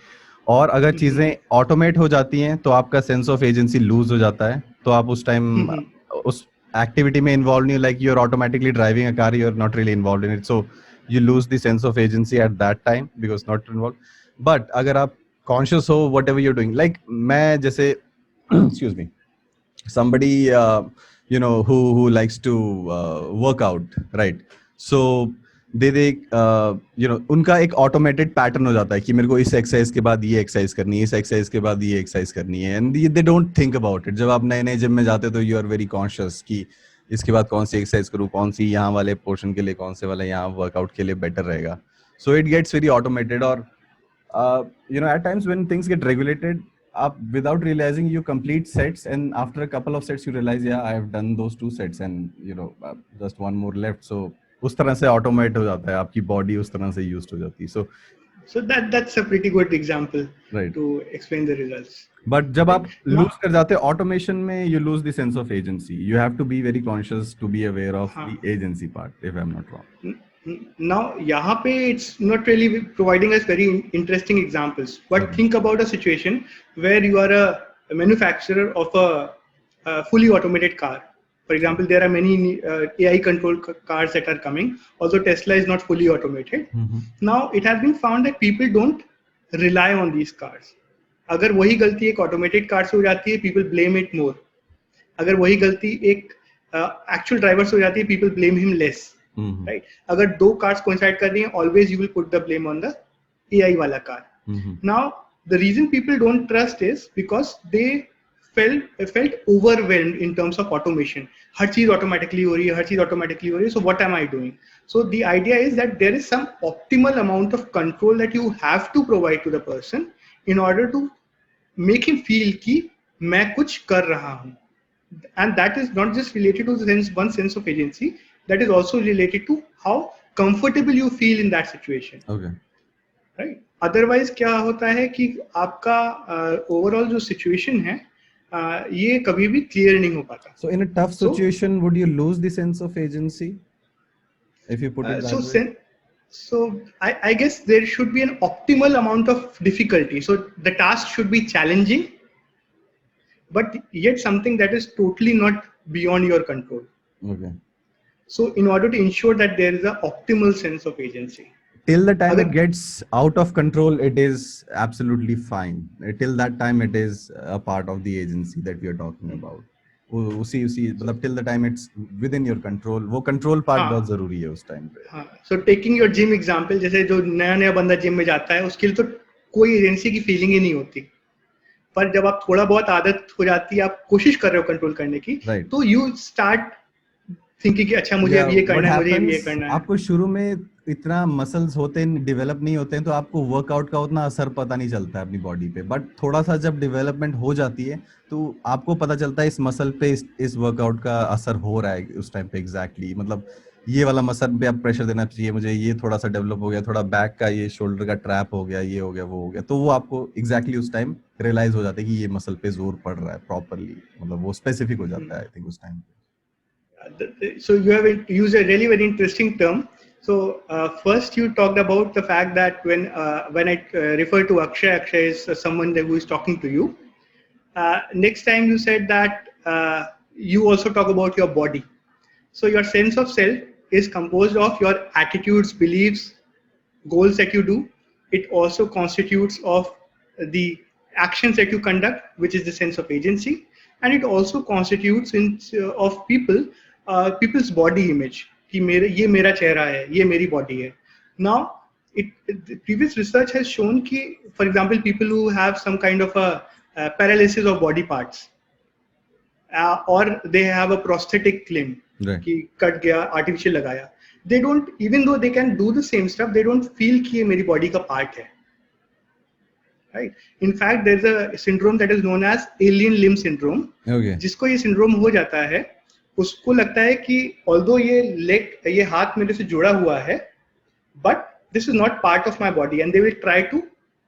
और अगर चीजें ऑटोमेट हो जाती हैं तो आपका सेंस ऑफ एजेंसी लूज हो जाता है. तो आप उस टाइम उस एक्टिविटी में इन्वॉल्व नहीं, like you are automatically driving a car, you are not really involve in it, so you lose the sense of agency at that time because not involve. But अगर आप conscious हो whatever you're doing, like मैं जैसे excuse me, somebody who likes to work out, right? So they उनका एक automated pattern हो जाता है कि मेरे को इस एक्सरसाइज के बाद ये एक्सरसाइज करनी है, इस एक्सरसाइज के बाद ये एक्सरसाइज करनी है, and they don't think about it. जब आप नए नए जिम में जाते हो तो यू आर वेरी कॉन्शियस कि इसके बाद कौन सी एक्सरसाइज करूँ, कौन सी यहाँ वाले पोर्शन के लिए, कौन से वाले यहाँ वर्कआउट के लिए बेटर रहेगा. So it gets very automated. और at times when things get regulated, without realizing you complete sets, and after a couple of sets you realize, yeah, I have done those 2 sets and just one more left. So उस तरह से automate हो जाता है, आपकी body उस तरह से यूज्ड हो जाती है. सो So that's a pretty good example Right. to explain the results. But जब आप Now- लूज कर जाते हैं ऑटोमेशन में, you lose the sense of agency. You have to be very conscious to be aware of the agency part, if I am not wrong. Now यहाँ पे it's not really providing us very interesting examples, but Okay. think about a situation where you are a manufacturer of a fully automated car. For example, there are many AI controlled cars that are coming, although Tesla is not fully automated. Now it has been found that people don't rely on these cars. अगर वही गलती एक automated car से हो जाती है, people blame it more. अगर वही गलती एक एक्चुअल ड्राइवर से हो जाती है, people blame him less. Right? अगर दो कार्स कोइंसाइड कर रही हैं, always you will put the blame on the AI वाला car. Now the reason people don't trust is because they felt overwhelmed in terms of automation. हर चीज automatically हो रही है, हर चीज ऑटोमेटिकली हो रही है. So what am I doing? So the idea is that there is some optimal amount of control that you have to provide to the person in order to make him feel कि मैं कुछ कर रहा हूँ. And that is not just related to one sense of agency, that is also related to how comfortable you feel in that situation. Okay. Right? Otherwise क्या होता है कि आपका overall जो situation है, ये कभी भी clear नहीं हो पाता. So in a tough situation, would you lose the sense of agency if you put it that way? So I guess there should be an optimal amount of difficulty. So the task should be challenging, but yet something that is totally not beyond your control. Okay. So in order to ensure that there is an optimal sense of agency. Till the time it gets out of control, it is absolutely fine. Till that time, it is a part of the agency that we are talking about. उसी मतलब till the time it's within your control, वो control part बहुत जरूरी है उस time पे. हाँ. So taking your gym example, जैसे जो नया बंदा जिम में जाता है, उसके लिए तो कोई एजेंसी की फीलिंग ही नहीं होती. पर जब आप थोड़ा बहुत आदत हो जाती है, आप कोशिश कर रहे हो कंट्रोल करने की, तो यू स्टार्ट थिंकिंग कि अच्छा मुझे अब ये करना है, मुझे अब ये करना है. आपको शुरू में इतना मसल्स होते हैं, डेवलप नहीं होते हैं, तो आपको वर्कआउट का उतना असर पता नहीं चलता है अपनी बॉडी पे. बट थोड़ा सा जब डेवलपमेंट हो जाती है तो आपको पता चलता है इस मसल पे इस वर्कआउट का असर हो रहा है उस टाइम पे. एग्जैक्टली मतलब ये वाला मसल पे आप प्रेशर देना चाहिए, मुझे ये थोड़ा सा डेवलप हो गया, थोड़ा बैक का ये शोल्डर का ट्रैप हो गया, ये हो गया, वो हो गया. तो वो आपको एग्जैक्टली उस टाइम रियलाइज हो जाता है कि ये मसल पे जोर पड़ रहा है प्रॉपरली. मतलब वो स्पेसिफिक हो जाता है आई थिंक उस टाइम पे. So you have used a really very interesting term. So first you talked about the fact that when I refer to Akshay is someone who is talking to you. Next time you said that you also talk about your body. So your sense of self is composed of your attitudes, beliefs, goals that you do. It also constitutes of the actions that you conduct, which is the sense of agency, and it also constitutes of people's body image. कि ये मेरा चेहरा है, ये मेरी body है. Now, previous research has shown कि, for example, people who have some kind of a paralysis of body parts, or they have a prosthetic limb, कि कट गया, artificial लगाया, they don't, even though they can do the same stuff, they don't feel कि ये मेरी body का part है. Right? In fact, there's a syndrome that is known as alien limb syndrome. Okay. जिसको ये syndrome हो जाता है, उसको लगता है कि although ये हाथ मेरे से जुड़ा हुआ है, but this is not part of my body, and they will try to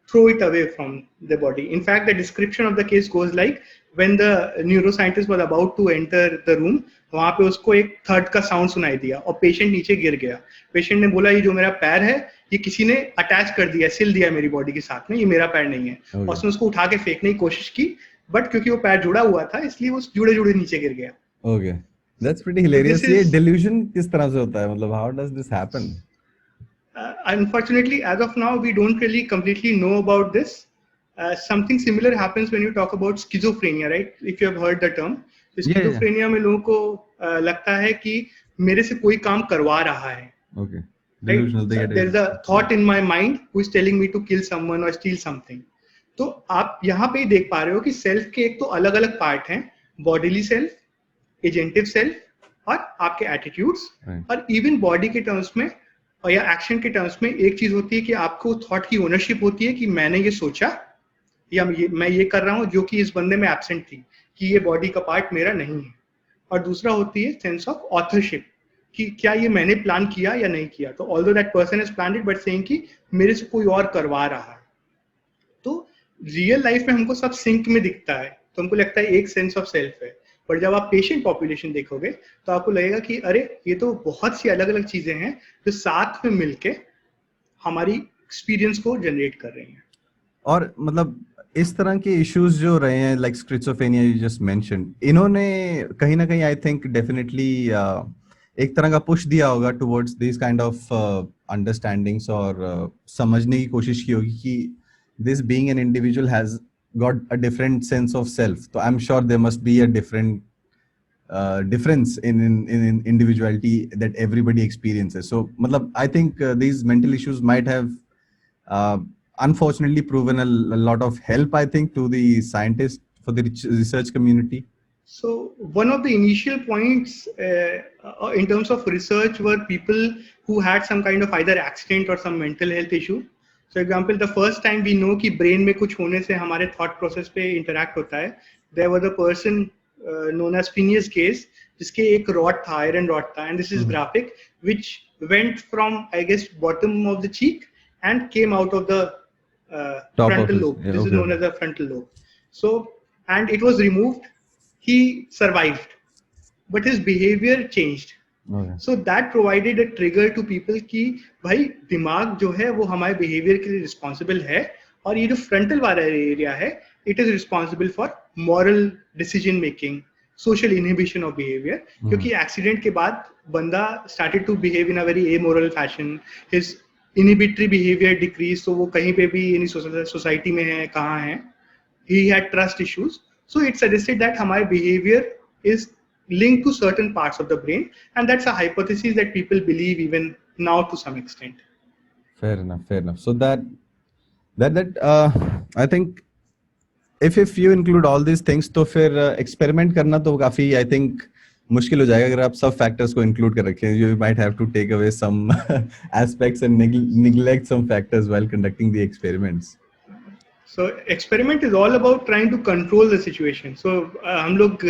throw it away from the body. In fact, the description of the case goes like, when the neuroscientist was about to enter the room, वहाँ पे उसको एक third का sound सुनाई दिया और patient नीचे गिर गया. पेशेंट ने बोला ये जो मेरा पैर है, ये किसी ने अटैच कर दिया, सिल दिया मेरी बॉडी के साथ में, ये मेरा पैर नहीं है. और उसने उसको उठा के फेंकने की कोशिश की, बट क्योंकि वो पैर जुड़ा हुआ था, इसलिए वो जुड़े नीचे गिर गया. Okay. That's pretty hilarious. ये delusion किस तरह से होता है? मतलब how does this happen? Unfortunately, as of now, we don't really completely know about this. Something similar happens when you talk about schizophrenia, right? If you have heard the term. Schizophrenia में लोगों को लगता है कि मेरे से कोई काम करवा रहा है. Okay. Right? There's a thought in my mind who is telling me to kill someone or steal something. तो आप यहाँ पे ही देख पा रहे हो कि सेल्फ के एक तो अलग अलग पार्ट हैं, बॉडीली सेल्फ, एजेंटिव सेल्फ और आपके एटीट्यूड्स. और इवन बॉडी के टर्म्स में और या एक्शन के टर्म्स में एक चीज होती है कि आपको थॉट की ओनरशिप होती है कि मैंने ये सोचा या मैं ये कर रहा हूँ, जो कि इस बंदे में एब्सेंट थी, कि ये बॉडी का पार्ट मेरा नहीं है. और दूसरा होती है सेंस ऑफ ऑथरशिप, कि क्या ये मैंने प्लान किया या नहीं किया. तो although that person has planned it, but saying कि मेरे से कोई और करवा रहा है. तो रियल लाइफ में हमको सब सिंक में दिखता है, तो हमको लगता है एक सेंस ऑफ सेल्फ है. पर जब आप पेशेंट पॉपुलेशन देखोगे तो आपको लगेगा कि अरे ये तो बहुत सी अलग अलग चीजें हैं जो साथ में मिलके हमारी एक्सपीरियंस को जनरेट कर रही हैं. और मतलब इस तरह के इश्यूज जो रहे हैं like schizophrenia you just mentioned, इन्होंने कहीं ना कहीं आई थिंक डेफिनेटली एक तरह का पुश दिया होगा towards this kind of understandings और समझने की कोशिश की होगी कि this being an individual has got a different sense of self. तो I am sure there must be a different difference in individuality that everybody experiences. So matlab I think these mental issues might have unfortunately proven a lot of help, I think, to the scientists for the research community. So one of the initial points in terms of research were people who had some kind of either accident or some mental health issue. So example, the first time we know कि brain में कुछ होने से हमारे thought process पे interact होता है, there was a person known as Phineas Case, जिसके एक rod था, iron rod था, and this is graphic, which went from, I guess, bottom of the cheek and came out of the frontal lobe. Yeah, this is known as the frontal lobe. So, and it was removed. He survived, but his behavior changed. Okay. So that provided a trigger to people कि भाई दिमाग जो है वो हमारे behavior के लिए responsible है, और ये जो frontal वाला area है, it is responsible for moral decision making, social inhibition of behavior. क्योंकि accident के बाद बंदा started to behave in a very amoral fashion. His inhibitory behavior decreased, so वो कहीं पे भी इन society में है, कहाँ है. He had trust issues. So it suggested that हमारे behavior is linked to certain parts of the brain, and that's a hypothesis that people believe even now to some extent. Fair enough. So that I think if you include all these things, तो फिर experiment करना तो काफी I think मुश्किल हो जाएगा अगर आप सब factors को include कर रखें. You might have to take away some aspects and neglect some factors while conducting the experiments. So experiment is all about trying to control the situation. So हम लोग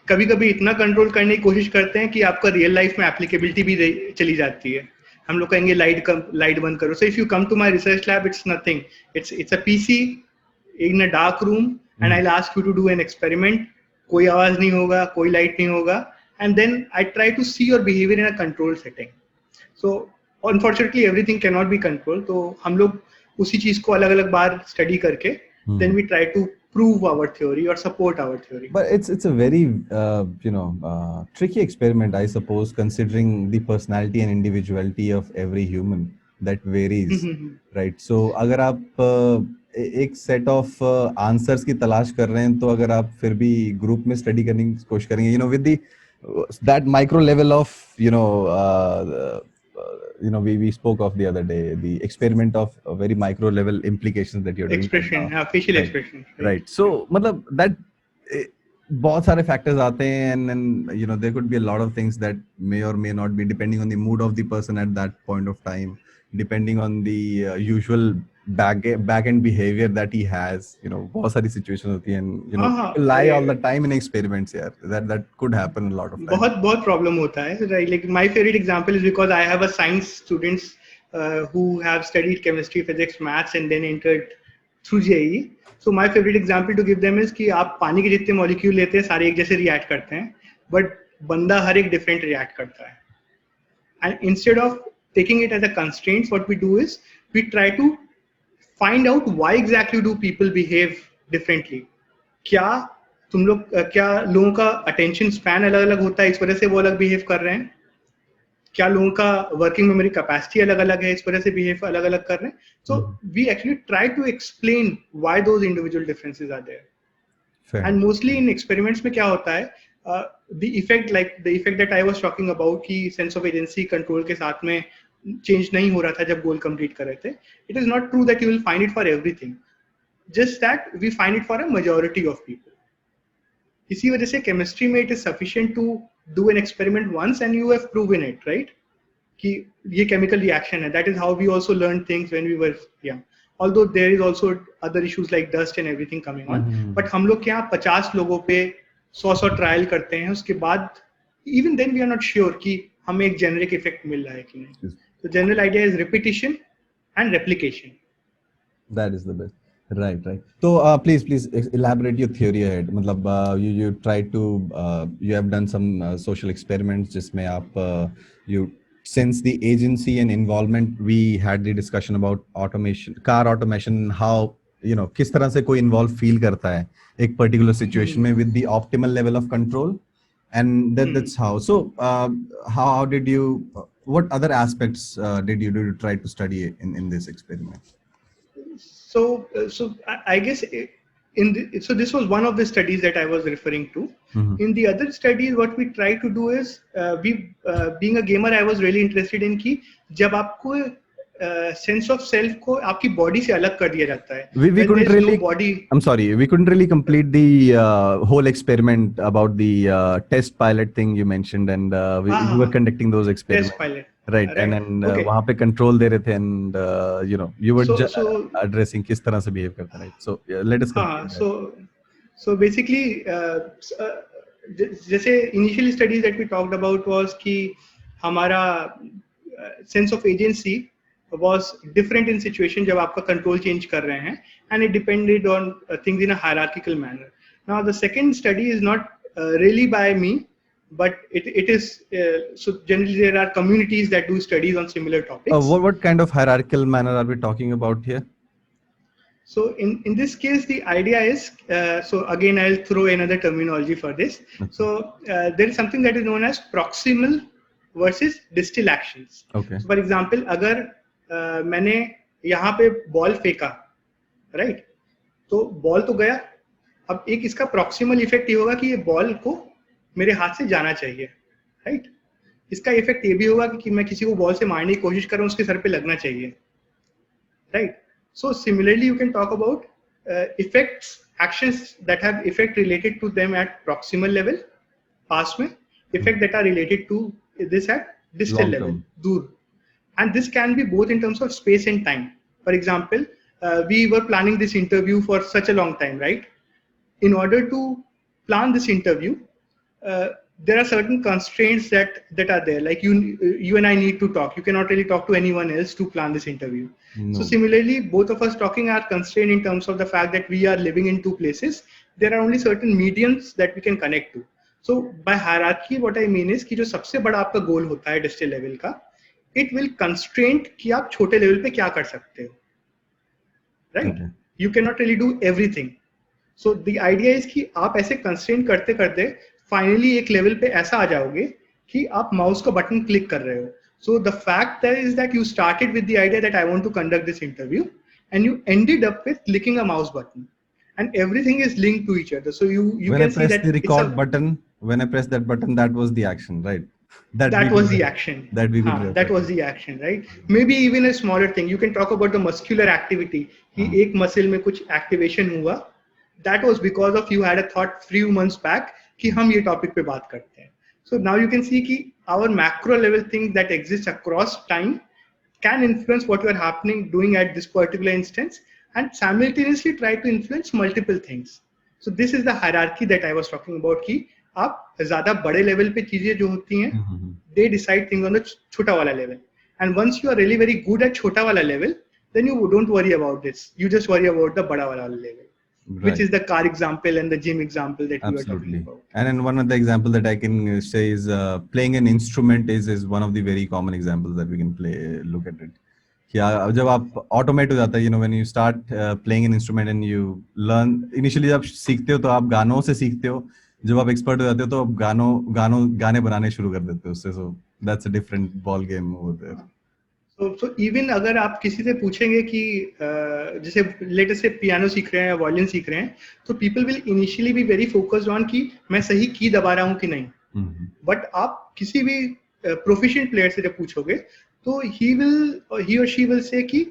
कभी-कभी इतना कंट्रोल करने की कोशिश करते हैं कि आपका रियल लाइफ में एप्लीकेबिलिटी भी चली जाती है. हम लोग कहेंगे लाइट बंद करो. So if you come to my research lab, it's nothing. It's a PC in a dark room, and I'll ask you to do an experiment. कोई आवाज नहीं होगा, कोई लाइट नहीं होगा, and then I try to see your behavior in a controlled setting. So unfortunately everything cannot be controlled. तो हम लोग उसी चीज को अलग अलग बार स्टडी करके then we try to prove our theory or support our theory. But it's a very tricky experiment, I suppose, considering the personality and individuality of every human that varies. Right? So अगर आप एक set of answers की तलाश कर रहे हैं, तो अगर आप फिर भी ग्रुप में स्टडी करने की कोशिश करेंगे, with the that micro level of we spoke of the other day, the experiment of a very micro level implications that you're doing. Expression, facial expression. Right. So मतलब that बहुत सारे factors आते हैं, and there could be a lot of things that may or may not be, depending on the mood of the person at that point of time, depending on the usual back end behavior that he has. बहुत सारी situations होती हैं, people lie all the time in experiments. Yeah, that could happen a lot of times. बहुत problem होता है. Right? Like my favorite example is because I have a science students who have studied chemistry, physics, maths, and then entered through JEE. So my favorite example to give them is कि आप पानी के जितने molecule लेते हैं सारे एक जैसे react करते हैं, but बंदा हर एक different react करता है. And instead of taking it as a constraint, what we do is we try to find out why exactly do people behave differently. क्या लोगों का attention span अलग अलग होता है, इस वजह से वो अलग behave कर रहे हैं? क्या लोगों का working memory capacity अलग अलग है, इस वजह से behave अलग अलग कर रहे हैं? So we actually try to explain why those individual differences are there. Fair. And mostly in experiments में क्या होता है, the effect that I was talking about कि sense of agency control के साथ में change नहीं हो रहा था जब goal complete कर रहे थे. It is not true that you will find it for everything. Just that we find it for a majority of people. इसी वजह से chemistry में it is sufficient to do an experiment once and you have proven it, right? कि ये chemical reaction है. That is how we also learned things when we were young. Although there is also other issues like dust and everything coming on. But हम लोग क्या 50 लोगों पे 100 trial करते हैं, उसके बाद even then we are not sure कि हमें एक जेनरिक इफेक्ट मिल रहा है कि नहीं. Yes. तो general idea is repetition and replication. That is the best. Right, right. So please elaborate your theory ahead. मतलब you try to you have done some social experiments जिसमें आप you since the agency and involvement we had the discussion about automation, car automation, how you know किस तरह से कोई involve feel करता है एक particular situation में with the optimal level of control, and that's how. So how did you what other aspects did you do to try to study in this experiment? So I guess so this was one of the studies that I was referring to. In the other studies, what we try to do is being a gamer, I was really interested in कि जब आपको sense of self को आपकी body से अलग कर दिया जाता है. We couldn't really. No body. I'm sorry, we couldn't really complete the whole experiment about the test pilot thing you mentioned, and we were conducting those experiments. Test pilot. Right, and then वहाँ पे control दे रहे थे, and you know you were addressing किस तरह से behave करता है, right? So let us. So basically, जैसे initial studies that we talked about was कि हमारा sense of agency was different in situation जब आपका control change कर रहे हैं, and it depended on things in a hierarchical manner. Now the second study is not really by me, but it is so generally there are communities that do studies on similar topics. What kind of hierarchical manner are we talking about here? So in this case, the idea is so again I'll throw another terminology for this. So there is something that is known as proximal versus distal actions. Okay. So for example, अगर मैंने यहाँ पे ball फेंका, right, तो ball तो गया. अब एक इसका प्रॉक्सिमल इफेक्ट ये होगा कि ये बॉल को मेरे हाथ से जाना चाहिए, राइट. इसका इफेक्ट ये भी होगा कि मैं किसी को बॉल से मारने की कोशिश कर रहा हूँ, उसके सर पे लगना चाहिए, right. So similarly you can talk about effects, actions that have effect related to them at proximal level, पास में, effect that are related to this at distal level, दूर. And this can be both in terms of space and time. For example, we were planning this interview for such a long time, right? In order to plan this interview, there are certain constraints that are there. Like you and I need to talk. You cannot really talk to anyone else to plan this interview. No. So similarly, both of us talking are constrained in terms of the fact that we are living in two places. There are only certain mediums that we can connect to. So by hierarchy, what I mean is कि जो सबसे बड़ा आपका goal होता है distal level का, it will constrain कि आप छोटे लेवल पे क्या कर सकते हो, right? You cannot really do everything. So the idea is कि आप ऐसे constrain करते करते finally एक लेवल पे ऐसा आ जाओगे कि आप माउस का बटन क्लिक कर रहे हो. So the fact there is that you started with the idea that I want to conduct this interview, and you ended up with clicking a mouse button, and everything is linked to each other. So you when can I press see that the record button, when I press that button, that was the action, right? That was the action. That was the action, right? Maybe even a smaller thing. You can talk about the muscular activity. कि एक muscle में कुछ activation हुआ. That was because of you had a thought few months back कि हम ये topic पे बात करते हैं. So now you can see कि our macro level things that exist across time can influence what you are doing at this particular instance, and simultaneously try to influence multiple things. So this is the hierarchy that I was talking about कि आप ज्यादा बड़े level पे चीजें जो होती हैं, they decide things on the छोटा वाला level, and once you are really very good at छोटा वाला level, then you don't worry about this. You just worry about the बड़ा वाला level, right, which is the car example and the gym example that we were talking about. And then one of the example that I can say is playing an instrument is one of the very common examples that we can look at it. क्या जब आप automate हो जाता है, you know, when you start playing an instrument and you learn initially, जब सीखते हो तो आप गानों से सीखते हो, जब आप एक्सपर्ट हो जाते हो तो आप गाने बनाने शुरू कर देते हो उससे. So that's a different ball game over there. So even अगर आप किसी से पूछेंगे कि जैसे लेटेस्ट से पियानो सीख रहे हैं या वायलिन सीख रहे हैं, तो people will initially be very focused on कि मैं सही की दबा रहा हूँ कि नहीं. But आप किसी भी proficient player से जब पूछोगे तो he or she will say कि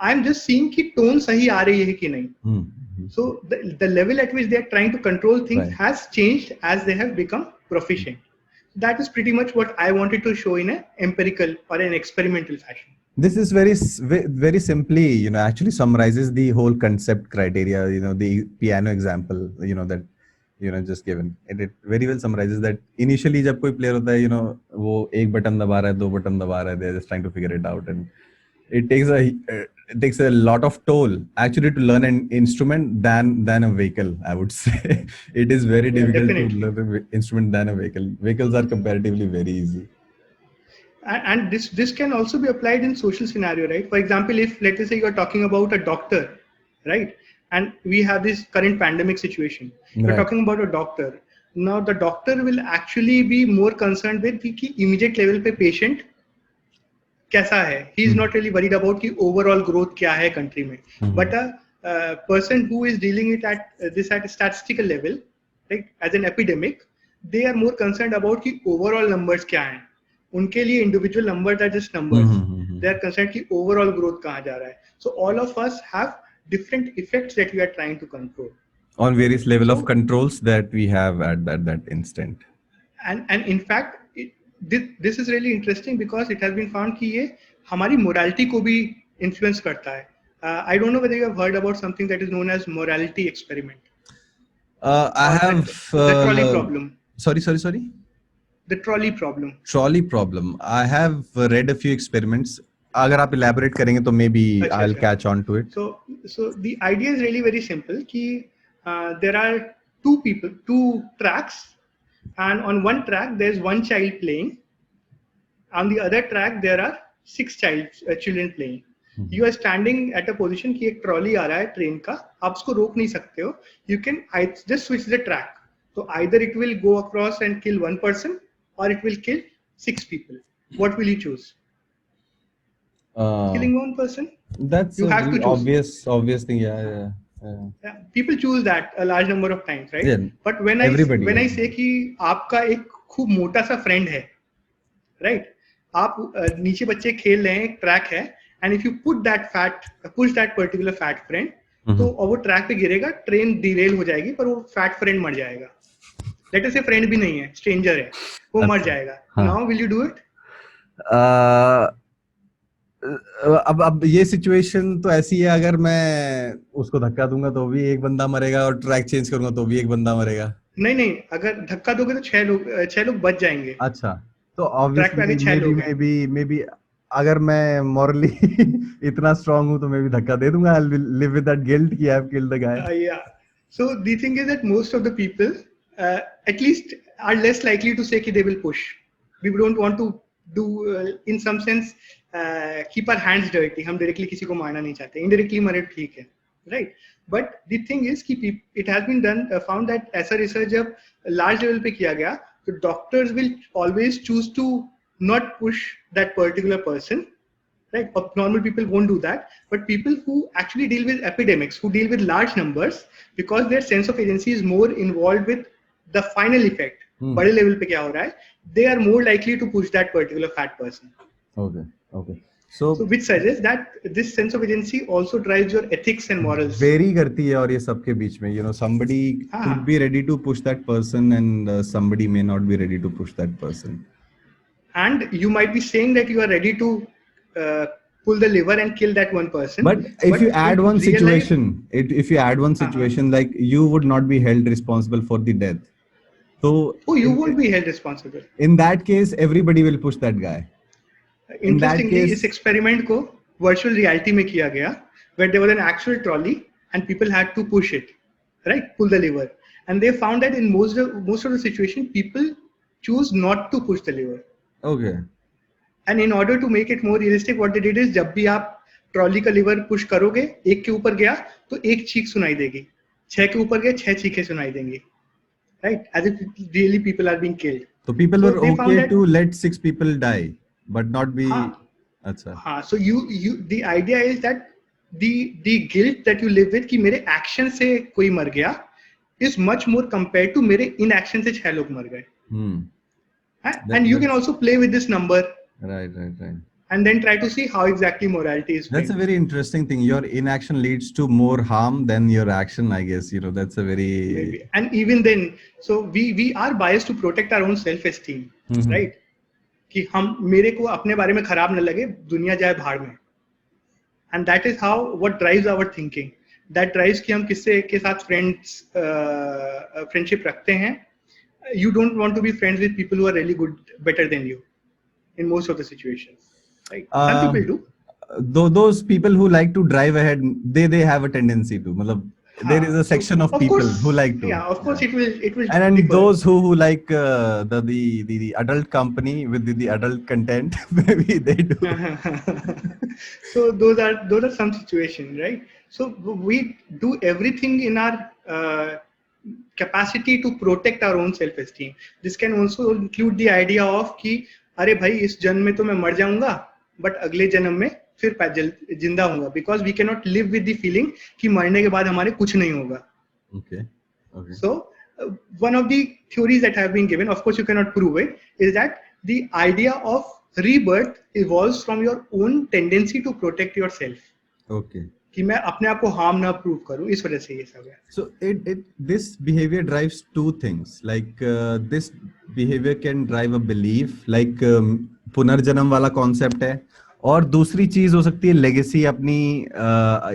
I'm just seeing कि tone सही आ रही है कि नहीं. So the level at which they are trying to control things has changed as they have become proficient. That is pretty much what I wanted to show in an empirical or an experimental fashion. This is very simply, you know, actually summarizes the whole concept criteria, you know, the piano example, you know, that just given. It very well summarizes that initially जब कोई player होता है, वो एक button दबा रहा है, दो button दबा रहा है, they're just trying to figure it out, and it takes a lot of toll actually to learn an instrument than a vehicle, I would say. It is very difficult definitely. to learn an instrument than a vehicle. Vehicles are comparatively very easy. And this can also be applied in social scenario, right? For example, if let's say you're talking about a doctor, right, and we have this current pandemic situation, we're Right. talking about a doctor. Now the doctor will actually be more concerned with the immediate level पे patient कैसा है. He is not really worried about कि overall growth क्या है country में. But a person who is dealing it at a statistical level, right, as an epidemic, they are more concerned about कि overall numbers क्या हैं. उनके लिए individual numbers are just numbers. They are concerned कि overall growth कहाँ जा रहा है. So all of us have different effects that we are trying to control. On various level of controls that we have at that instant. And in fact, this is really interesting because it has been found कि ये हमारी morality को भी influence करता है. I don't know whether you have heard about something that is known as morality experiment. I have the trolley problem. Sorry. The trolley problem. Trolley problem. I have read a few experiments. अगर आप elaborate करेंगे तो maybe I'll catch on to it. So the idea is really very simple. कि there are two tracks, and on one track there's one child playing. On the other track there are 6 children playing. You are standing at a position कि एक trolley आ रहा है train का, आप उसको रोक नहीं सकते हो. You can just switch the track. So either it will go across and kill one person, or it will kill 6 people. What will you choose? Killing one person? That's You have to choose. obvious thing. Yeah. People choose that a large number of times, right? Yeah. But when I say कि आपका एक खूब मोटा सा friend है, right? आप नीचे बच्चे खेल रहे हैं, एक ट्रैक है, and if you push that particular fat friend, तो वो ट्रैक पे गिरेगा, ट्रेन डिरेल हो जाएगी, पर वो फैट फ्रेंड मर जाएगा. लेट अस से फ्रेंड भी नहीं है, स्ट्रेंजर है, वो मर जाएगा. Now will you do it? अब ये सिचुएशन तो ऐसी है, अगर मैं उसको धक्का दूंगा तो भी एक बंदा मरेगा, और ट्रैक चेंज करूंगा तो भी एक बंदा मरेगा. नहीं, अगर धक्का दोगे तो 6 लोग बच जाएंगे. अच्छा, तो ऑब्वियसली मे बी अगर मैं मॉरली इतना स्ट्रांग हूं तो मैं भी धक्का दे दूंगा. I will live with that guilt कि I have killed the guy. Yeah. So the thing is that most of the people at least are less likely to say कि they will push. We don't want to do in some sense keep our hands dirty. हम directly किसी को मारना नहीं चाहते. Indirectly मरे ठीक है, right? But the thing is कि it has been done found that ऐसा research जब large level पे किया गया, so doctors will always choose to not push that particular person, right? Normal people won't do that, but people who actually deal with epidemics, who deal with large numbers, because their sense of agency is more involved with the final effect, बड़े level पे क्या हो रहा है, they are more likely to push that particular fat person. Okay. So which suggests that this sense of agency also drives your ethics and morals. Vary करती है, और ये सबके बीच में, somebody could be ready to push that person, and somebody may not be ready to push that person. And you might be saying that you are ready to pull the lever and kill that one person. But if you add one situation, like you would not be held responsible for the death. So you won't be held responsible. In that case, everybody will push that guy. Interestingly, इस experiment को virtual reality में किया गया, where there was an actual trolley and people had to push it, right? Pull the lever, and they found that in most of the situation, people choose not to push the lever. Okay. And in order to make it more realistic, what they did is जब भी आप trolley का liver push करोगे, एक के ऊपर गया तो एक चीख सुनाई देगी, 6 के ऊपर गया 6 चीखें सुनाई देंगी, right? As if really people are being killed. So people were okay to let 6 people die, but not be. अच्छा. So the idea is that the guilt that you live with कि मेरे action से कोई मर गया is much more compared to मेरे inaction से 6 लोग मर गए. And you can also play with this number. Right. And then try to see how exactly morality is. That's a very interesting thing. Your inaction leads to more harm than your action, I guess. That's a very. Maybe. And even then, so we are biased to protect our own self-esteem, right? कि हम मेरे को अपने बारे में खराब न लगे, दुनिया जाए भाड़ में. And that is what drives our thinking. that drives कि हम किससे के साथ friendship रखते हैं. You don't want to be friends with people who are really good, better than you, in most of the situations, right? Some people do. Those people who like to drive ahead, they have a tendency to. Matlab, there is a section of people course, who like to. Yeah, of course, it will. And differ. those who like the adult company with the adult content, maybe they do. So those are some situations, right? So we do everything in our capacity to protect our own self-esteem. This can also include the idea of कि अरे भाई इस जन्म में तो मैं मर जाऊंगा, but अगले जन्म में फिर जिंदा होऊंगा, because we cannot live with the feeling कि मरने के बाद हमारे कुछ नहीं होगा. Okay. So one of the theories that have been given, of course you cannot prove it, is that the idea of rebirth evolves from your own tendency to protect yourself. Okay. कि मैं अपने आप को harm ना prove करूं, इस वजह से ये सब है. So this behavior drives two things. Like this behavior can drive a belief, like पुनर्जन्म वाला concept है. और दूसरी चीज हो सकती है legacy अपनी,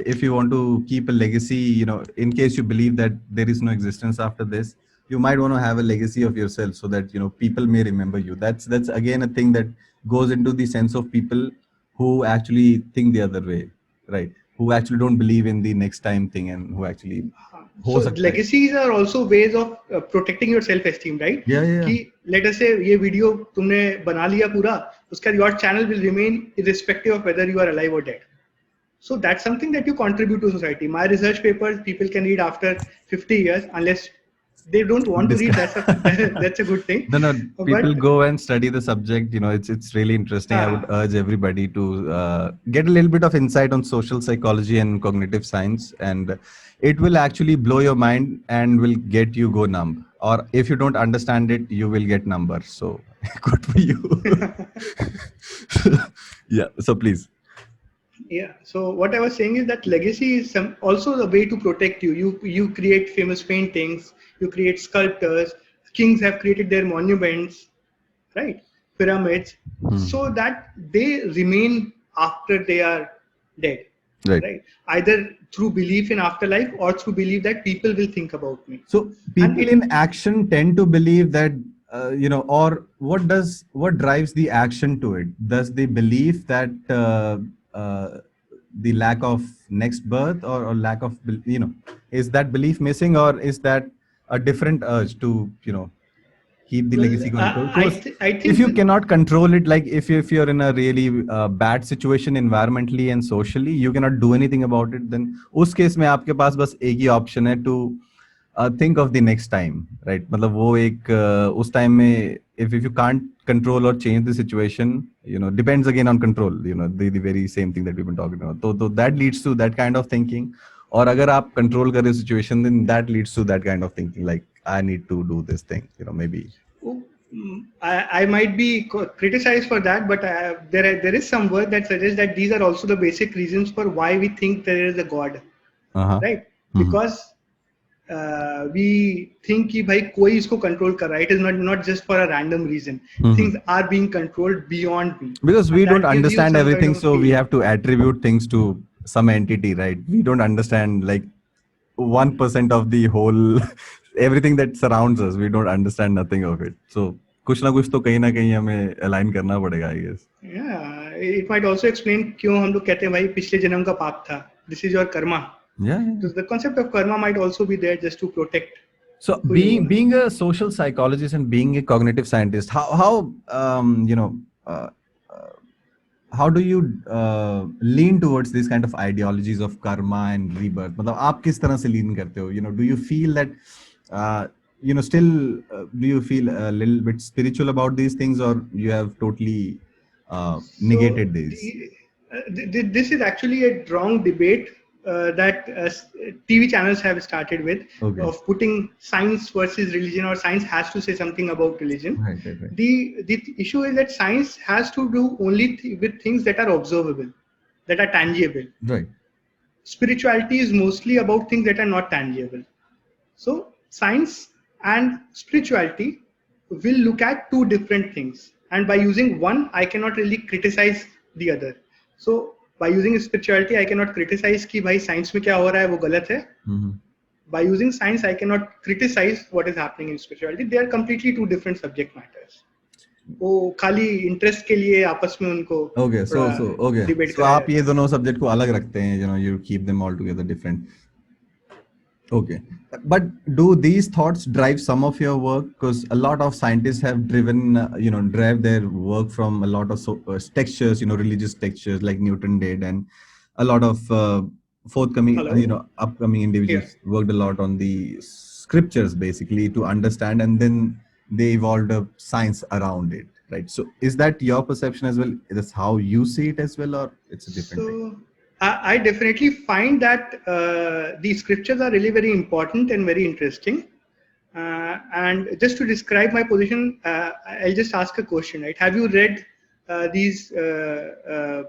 if you want to keep a legacy, you know, in case you believe that there is no existence after this, you might want to have a legacy of yourself so that, you know, people may remember you. That's again a thing that goes into the sense of people who actually think the other way, right? Who actually don't believe in the next time thing and who actually so legacies are also ways of protecting your self-esteem, right? Yeah. कि let us say ये video तुमने बना लिया पूरा, उसका your channel will remain irrespective of whether you are alive or dead. So that's something that you contribute to society. My research papers people can read after 50 years unless they don't want to read. That's a good thing. No, people go and study the subject. You know, it's really interesting. I would urge everybody to get a little bit of insight on social psychology and cognitive science, and it will actually blow your mind and will get you go numb. Or if you don't understand it, you will get number. So good for you. Yeah. So please. Yeah. So what I was saying is that legacy is also the way to protect you. You create famous paintings. You create sculptures. Kings have created their monuments, right? Pyramids, so that they remain after they are dead. Right. Either through belief in afterlife or through belief that people will think about me. So people in action tend to believe that, you know, or what drives the action to it? Does the belief that the lack of next birth or lack of, you know, is that belief missing, or is that a different urge to, you know, keep the legacy going? I think if you cannot control it, like if you're in a really bad situation environmentally and socially, you cannot do anything about it, then उस case में आपके पास बस एक ही option है to think of the next time, right? मतलब वो एक उस time में if you can't control or change the situation, you know, depends again on control, you know, the very same thing that we've been talking about. So that leads to that kind of thinking. और अगर आप control कर रहे situation, then that leads to that kind of thinking, like I need to do this thing, you know, maybe. I might be criticized for that, but there is some work that suggests that these are also the basic reasons for why we think there is a God, right? Because we think कि भाई कोई इसको control कर रहा है. It is not just for a random reason. Things are being controlled beyond me. Because we don't understand everything, so we have to attribute things to some entity, right? We don't understand like 1% of the whole everything that surrounds us. We don't understand nothing of it. So कुछ ना कुछ तो कहीं ना कहीं हमें align करना पड़ेगा, I guess. Yeah, it might also explain क्यों हम लोग कहते हैं भाई पिछले जन्म का पाप था. This is your karma. Yeah. So the concept of karma might also be there just to protect. So being a social psychologist and being a cognitive scientist, how you know, how do you lean towards these kind of ideologies of karma and rebirth? मतलब आप किस तरह से lean करते हो? You know, do you feel that you know, still do you feel a little bit spiritual about these things, or you have totally negated these? This is actually a wrong debate that TV channels have started with, of putting science versus religion, or science has to say something about religion. Right. The issue is that science has to do only with things that are observable, that are tangible. Right. Spirituality is mostly about things that are not tangible. So science and spirituality will look at two different things, and by using one I cannot really criticize the other. So by using spirituality I cannot criticize कि भाई science में क्या हो रहा है वो गलत है. By using science I cannot criticize what is happening in spirituality. They are completely two different subject matters. वो खाली इंटरेस्ट के लिए आपस में उनको okay डिबेट so आप ये दोनों सब्जेक्ट को अलग रखते हैं, you know, you keep them all together different. Okay, but do these thoughts drive some of your work? Because a lot of scientists have driven drive their work from a lot of textures, you know, religious textures like Newton did, and a lot of forthcoming upcoming individuals worked a lot on the scriptures basically to understand, and then they evolved a science around it, right? So is that your perception as well? Is that how you see it as well, or it's a different thing? I definitely find that the scriptures are really very important and very interesting. And just to describe my position, I'll just ask a question, right? Have you read these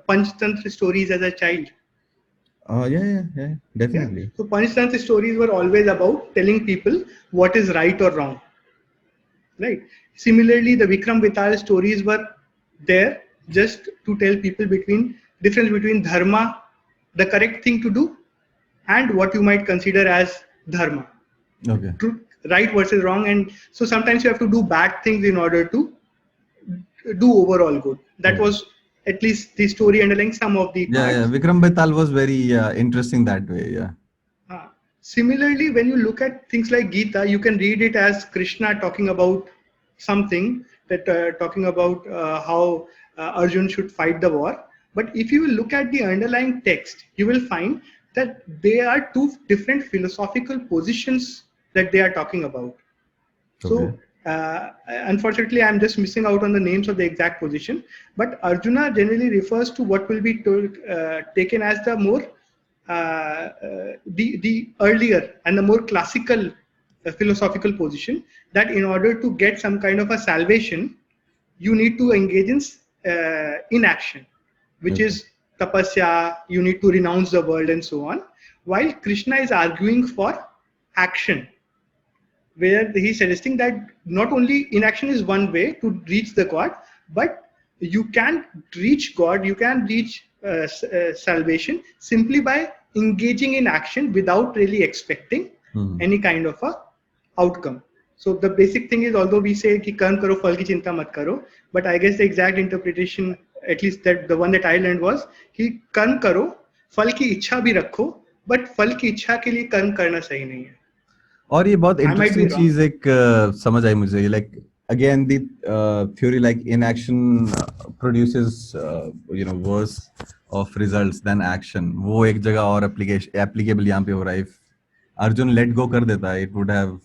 Panchtantra stories as a child? Yeah, definitely. Yeah. So Panchtantra stories were always about telling people what is right or wrong, right? Similarly, the Vikram Betal stories were there just to tell people difference between dharma, the correct thing to do, and what you might consider as dharma. Okay. Right versus wrong. And so sometimes you have to do bad things in order to do overall good. That was at least the story underlying some of the parts. Yeah. Vikram Betal was very interesting that way. Yeah. Similarly, when you look at things like Gita, you can read it as Krishna talking about something, that talking about how Arjun should fight the war. But if you look at the underlying text, you will find that there are two different philosophical positions that they are talking about. Okay. So, unfortunately, I'm just missing out on the names of the exact position. But Arjuna generally refers to what will be taken as the more the earlier and the more classical philosophical position, that in order to get some kind of a salvation, you need to engage in action, which is tapasya, you need to renounce the world and so on. While Krishna is arguing for action, where he's suggesting that not only inaction is one way to reach the God, but you can reach God, you can reach salvation simply by engaging in action without really expecting any kind of a outcome. So the basic thing is, although we say ki karm karo phal ki chinta mat karo, but I guess the exact interpretation, at least that the one that I learned, was कि कर्म करो, फल की इच्छा भी रखो, but फल की इच्छा के लिए कर्म करना सही नहीं है. और ये बहुत इंटरेस्टिंग चीज एक समझ आई मुझे, like again the theory like inaction produces worse of results than action. वो एक जगह और applicable यहाँ पे हो रहा है. If Arjun let go कर देता, it would have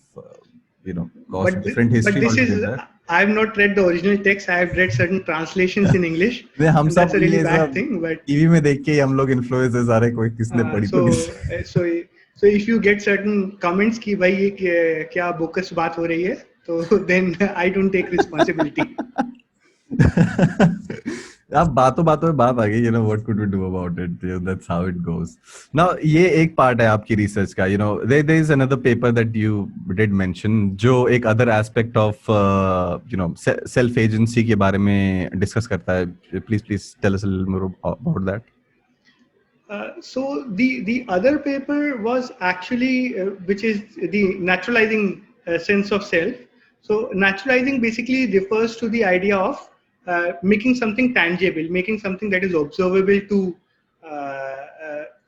caused different history. But this is, I have not read the original text. I have read certain translations in English. हम सब that's a really bad thing. But TV में देख के हम लोग influences आ रहे, कोई किसने पढ़ी so if you get certain comments कि भाई ये क्या बोकस बात हो रही है, तो then I don't take responsibility. अब बातों में बात आ गई, what could we do about it? That's how it goes. Now ये एक part है आपकी research का, there is another paper that you did mention जो एक other aspect of self agency के बारे में discuss करता है. Please tell us a little more about that. So the other paper was actually which is the naturalizing sense of self. So naturalizing basically refers to the idea of making something tangible, making something that is observable to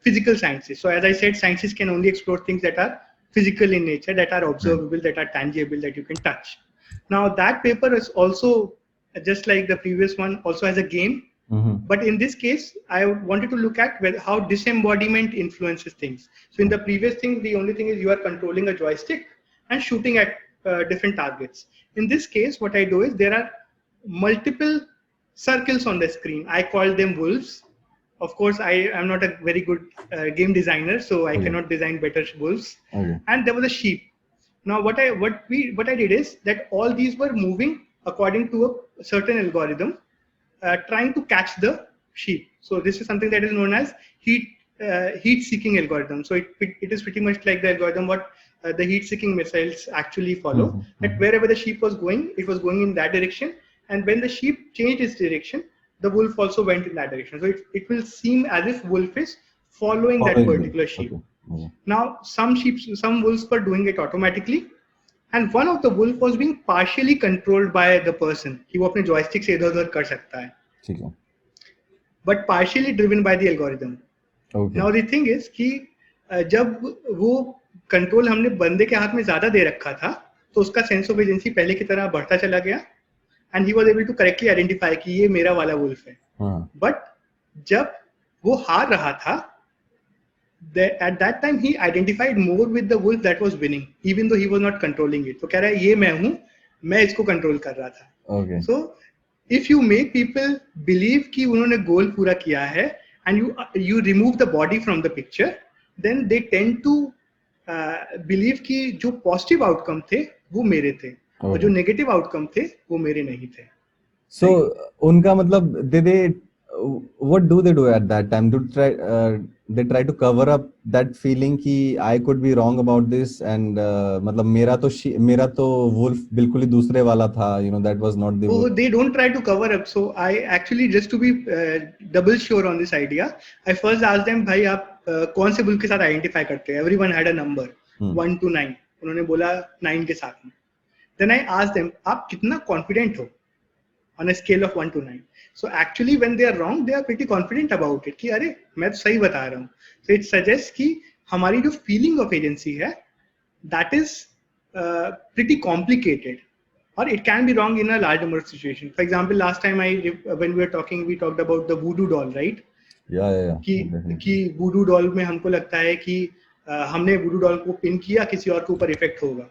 physical sciences. So as I said, sciences can only explore things that are physical in nature, that are observable, that are tangible, that you can touch. Now that paper is also, just like the previous one, also has a game. But in this case, I wanted to look at how disembodiment influences things. So in the previous thing, the only thing is you are controlling a joystick and shooting at different targets. In this case, what I do is there are multiple circles on the screen. I call them wolves. Of course, I am not a very good game designer, so I cannot design better wolves. And there was a sheep. Now, what I did is that all these were moving according to a certain algorithm, trying to catch the sheep. So this is something that is known as heat-seeking algorithm. So it is pretty much like the algorithm what the heat-seeking missiles actually follow. That wherever the sheep was going, it was going in that direction. And when the sheep changed its direction, the wolf also went in that direction. So it will seem as if wolf is following that particular sheep. Okay. Now, some wolves were doing it automatically, and one of the wolf was being partially controlled by the person. कि वो अपने joystick से इधर-उधर कर सकता है. ठीक है. But partially driven by the algorithm. Okay. Now the thing is कि जब वो कंट्रोल हमने बंदे के हाथ में ज्यादा दे रखा था, तो उसका सेंस ऑफ एजेंसी पहले की तरह बढ़ता चला गया, and he was able to correctly identify कि ये मेरा वाला वुल्फ है. बट जब वो हार रहा था, at that time he identified more with the wolf that was winning, even though he was not controlling it. तो कह रहा है ये मैं हूँ, मैं इसको कंट्रोल कर रहा था. Okay. So if you make people believe कि उन्होंने गोल पूरा किया है, and you remove the body from the picture, then they tend to believe कि जो पॉजिटिव आउटकम थे वो मेरे थे, और जो नेगेटिव आउटकम थे वो मेरे नहीं थे. So उनका मतलब they what do they do at that time? They try to cover up that feeling कि I could be wrong about this, and मतलब मेरा तो wolf बिल्कुल ही दूसरे वाला था, that was not the wolf. So they don't try to cover up. So I actually, just to be double sure on this idea, I first asked them, भाई आप कौन से wolf के साथ identify करते हैं? Everyone had a number 1 to 9. उन्होंने बोला 9 के साथ में. Then I asked them, आप कितना confident हो on a scale of 1 to 9? So actually when they are wrong, they are pretty confident about it कि अरे मैं तो सही बता रहा हूँ. So it suggests कि हमारी जो feeling of agency है, that is pretty complicated, or it can be wrong in a large number of situations. For example, last time when we were talking, we talked about the voodoo doll, right? Yeah. कि voodoo doll में हमको लगता है कि हमने voodoo doll को pin किया, किसी और के ऊपर इफेक्ट होगा.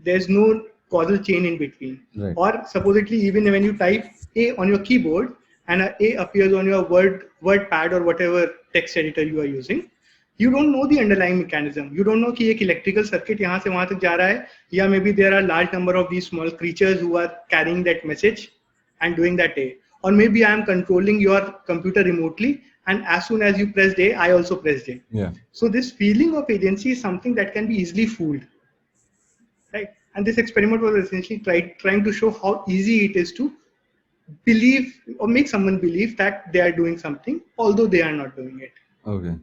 There's no causal chain in between. Right. Or supposedly even when you type A on your keyboard and A appears on your word pad or whatever text editor you are using, you don't know the underlying mechanism. You don't know कि एक electrical circuit यहाँ से वहाँ तक जा रहा है, या maybe there are large number of these small creatures who are carrying that message and doing that A. Or maybe I am controlling your computer remotely, and as soon as you pressed A, I also pressed A. Yeah. So this feeling of agency is something that can be easily fooled, right? And this experiment was essentially trying to show how easy it is to believe or make someone believe that they are doing something, although they are not doing it. Okay.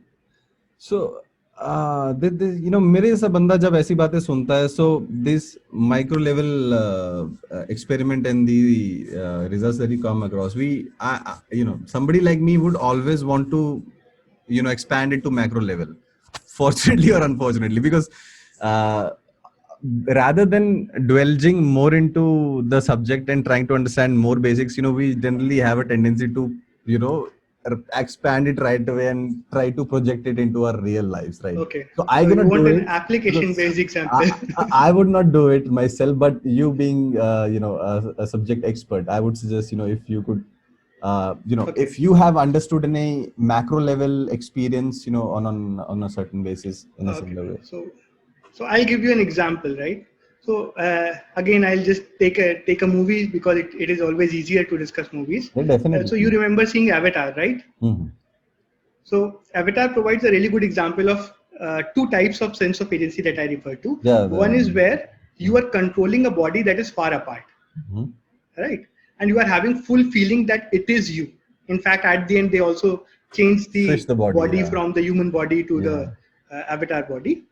So, मेरे जैसा बंदा जब ऐसी बातें सुनता है, so this micro level experiment and the results that you come across, somebody like me would always want to, expand it to macro level, fortunately or unfortunately, because rather than dwelling more into the subject and trying to understand more basics, we generally have a tendency to, expand it right away and try to project it into our real lives, right? Okay. So I cannot do it. Application-based example. I would not do it myself, but you being, a subject expert, I would suggest, if you could, okay, if you have understood in a macro level experience, on a certain basis in a similar way. So I'll give you an example, right? So again, I'll just take a movie because it is always easier to discuss movies. Yeah, definitely. So you remember seeing Avatar, right? Mm-hmm. So Avatar provides a really good example of two types of sense of agency that I refer to. Yeah, one is where you are controlling a body that is far apart, right? And you are having full feeling that it is you. In fact, at the end, they also change the body from the human body to the Avatar body.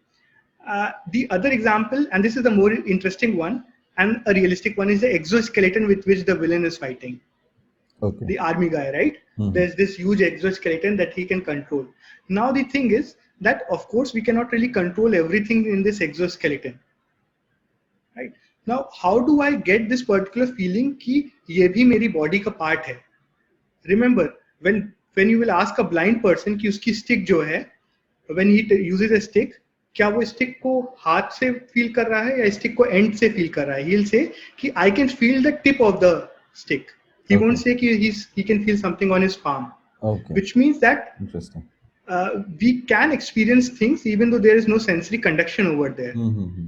The other example, and this is the more interesting one and a realistic one, is the exoskeleton with which the villain is fighting. Okay. The army guy, right? Mm-hmm. There's this huge exoskeleton that he can control. Now the thing is that, of course, we cannot really control everything in this exoskeleton, right? Now, how do I get this particular feeling कि ये भी मेरी body का part है? Remember, when you will ask a blind person कि उसकी stick जो है, when he uses a stick, क्या वो स्टिक को हाथ से फील कर रहा है या स्टिक को एंड से फील कर रहा है? He'll say कि I can feel the tip of the stick. He won't say कि he can feel something on his palm. Okay. Which means that we can experience things even though there is no sensory conduction over there,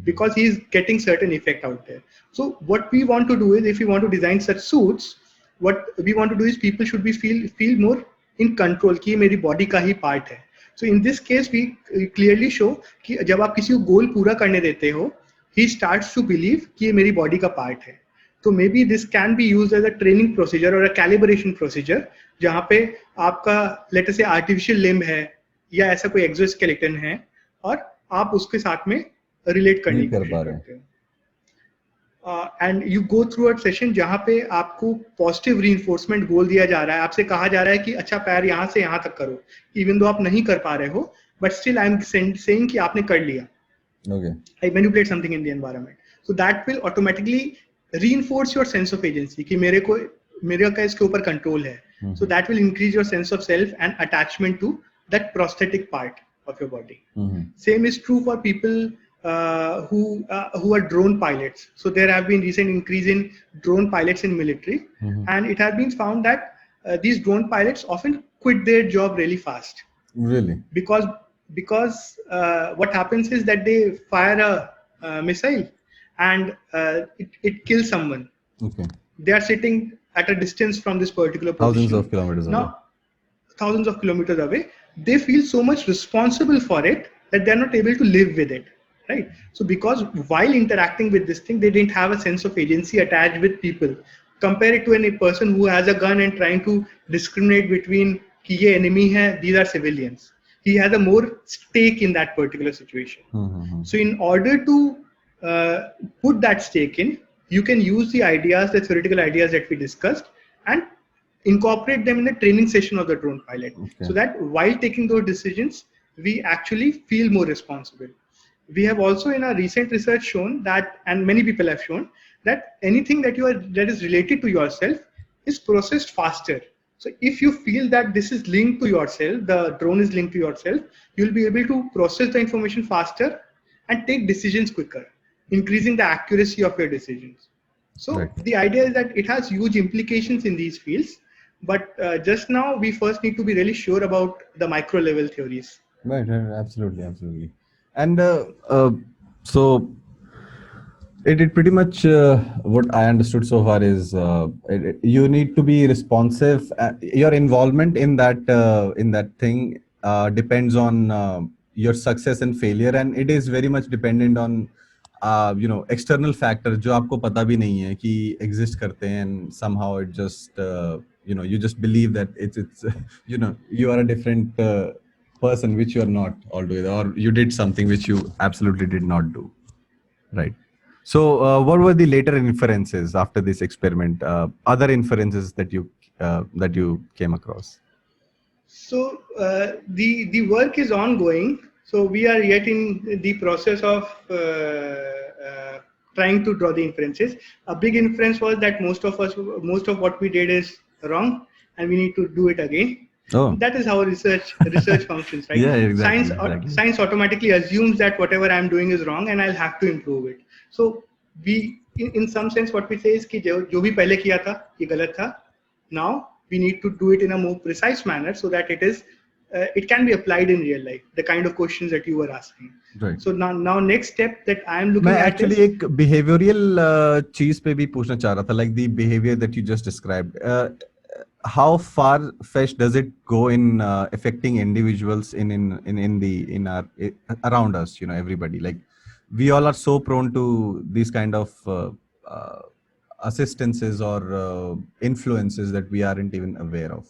because he is getting certain effect out there. So what we want to do is, if we want to design such suits, what we want to do is people should be feel more in control कि मेरी body का ही part है. So in this case, we clearly show कि जब आप किसी को गोल पूरा करने देते हो, he starts to believe कि ये मेरी body का part है. तो maybe this can be use as a training procedure और अ कैलिब्रेशन प्रोसीजर, जहाँ पे आपका लेट से आर्टिफिशियल लिम्ब है या ऐसा कोई एक्सोस्केलेटन है और आप उसके साथ में रिलेट करने की कोशिश करते हो. And you go through a session जहाँ पे आपको पॉजिटिव रीइंफोर्समेंट गोल दिया जा रहा है, आपसे कहा जा रहा है कि अच्छा पैर यहाँ से यहाँ तक करो, इवन दो आप नहीं कर पा रहे हो, but still I am saying कि आपने कर लिया. Okay. I manipulate something in the environment, so that will automatically reinforce your sense of agency कि मेरे का इसके ऊपर कंट्रोल है. So that will increase your sense of self and attachment to that prosthetic part of your body. Same is true for people who are drone pilots. So there have been recent increase in drone pilots in military, and it has been found that these drone pilots often quit their job really fast. Really? Because what happens is that they fire a missile and it kills someone. Okay. They are sitting at a distance from this particular position. Thousands of kilometers away. Now, thousands of kilometers away, they feel so much responsible for it that they are not able to live with it, right? So because while interacting with this thing, they didn't have a sense of agency attached with people. Compare it to a person who has a gun and trying to discriminate between कि ये enemy है, these are civilians. He has a more stake in that particular situation. So in order to put that stake in, you can use the ideas, the theoretical ideas that we discussed, and incorporate them in the training session of the drone pilot. Okay. So that while taking those decisions, we actually feel more responsible. We have also in our recent research shown that, and many people have shown, that anything that is related to yourself is processed faster. So if you feel that this is linked to yourself, the drone is linked to yourself, you'll be able to process the information faster and take decisions quicker, increasing the accuracy of your decisions. So right. The idea is that it has huge implications in these fields, but just now we first need to be really sure about the micro level theories. Right, absolutely. And so it pretty much what I understood so far is you need to be responsive. Your involvement in that thing depends on your success and failure, and it is very much dependent on external factor जो आपको पता भी नहीं है कि exist करते हैं, and somehow it just you just believe that it's you are a different person which you are not altogether, or you did something which you absolutely did not do, right? So what were the later inferences after this experiment, other inferences that you came across? So the work is ongoing. So we are yet in the process of trying to draw the inferences. A big inference was that most of what we did is wrong, and we need to do it again. Oh. That is how research functions, right? Yeah, exactly. Science automatically assumes that whatever I'm doing is wrong, and I'll have to improve it. So we, in some sense, what we say is कि जो भी पहले किया था ये गलत था. Now we need to do it in a more precise manner so that it can be applied in real life. The kind of questions that you were asking. Right. So now next step that I am looking at actually is एक behavioral चीज पे भी पूछना चाह रहा था, like the behavior that you just described. How far-fetched does it go in affecting individuals in our around us? Everybody, like we all are so prone to these kind of assistances or influences that we aren't even aware of.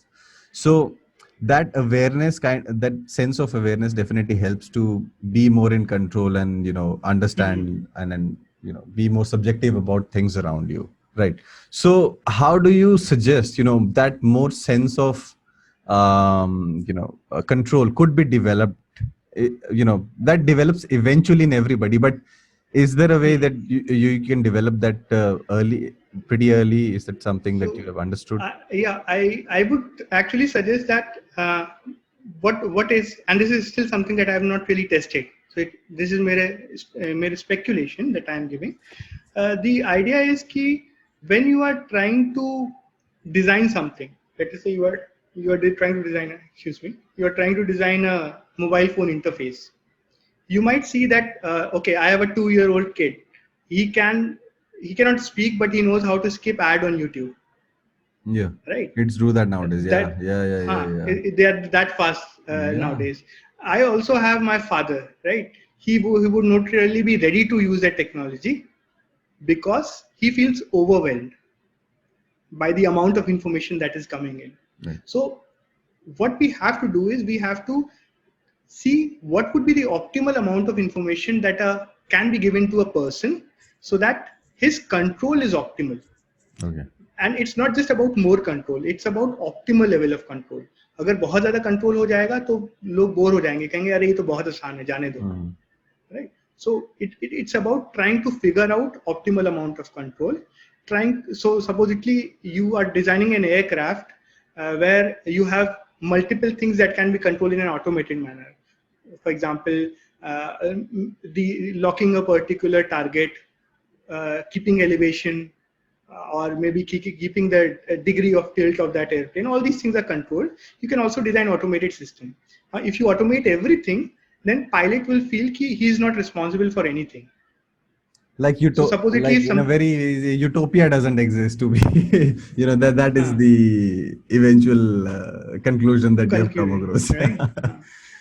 So that awareness, that sense of awareness, definitely helps to be more in control and understand and then be more subjective about things around you. Right. So how do you suggest, that more sense of, control could be developed, that develops eventually in everybody, but is there a way that you can develop that pretty early? Is that something that you have understood? I would actually suggest that what is, and this is still something that I have not really tested. So this is mere speculation that I am giving. The idea is कि when you are trying to design something, let us say you are trying to design a mobile phone interface. You might see that okay, I have a 2-year-old kid. He cannot speak, but he knows how to skip ad on YouTube. Yeah, right. Kids do that nowadays. Yeah. They are that fast nowadays. I also have my father. Right, he would not really be ready to use that technology. because he feels overwhelmed by the amount of information that is coming in. Right. So what we have to do is we have to see what would be the optimal amount of information that can be given to a person so that his control is optimal. Okay. And it's not just about more control, it's about optimal level of control. अगर बहुत ज़्यादा control हो जाएगा तो लोग bore हो जाएंगे, कहेंगे अरे ये तो बहुत आसान है, जाने दो. Right? So it's about trying to figure out optimal amount of control. So supposedly you are designing an aircraft where you have multiple things that can be controlled in an automated manner. For example, the locking a particular target, keeping elevation, or maybe keeping the degree of tilt of that airplane. All these things are controlled. You can also design automated system. If you automate everything, then pilot will feel he is not responsible for anything. Like supposedly like in a very utopia doesn't exist to be, that is the eventual conclusion that you have come across. Right?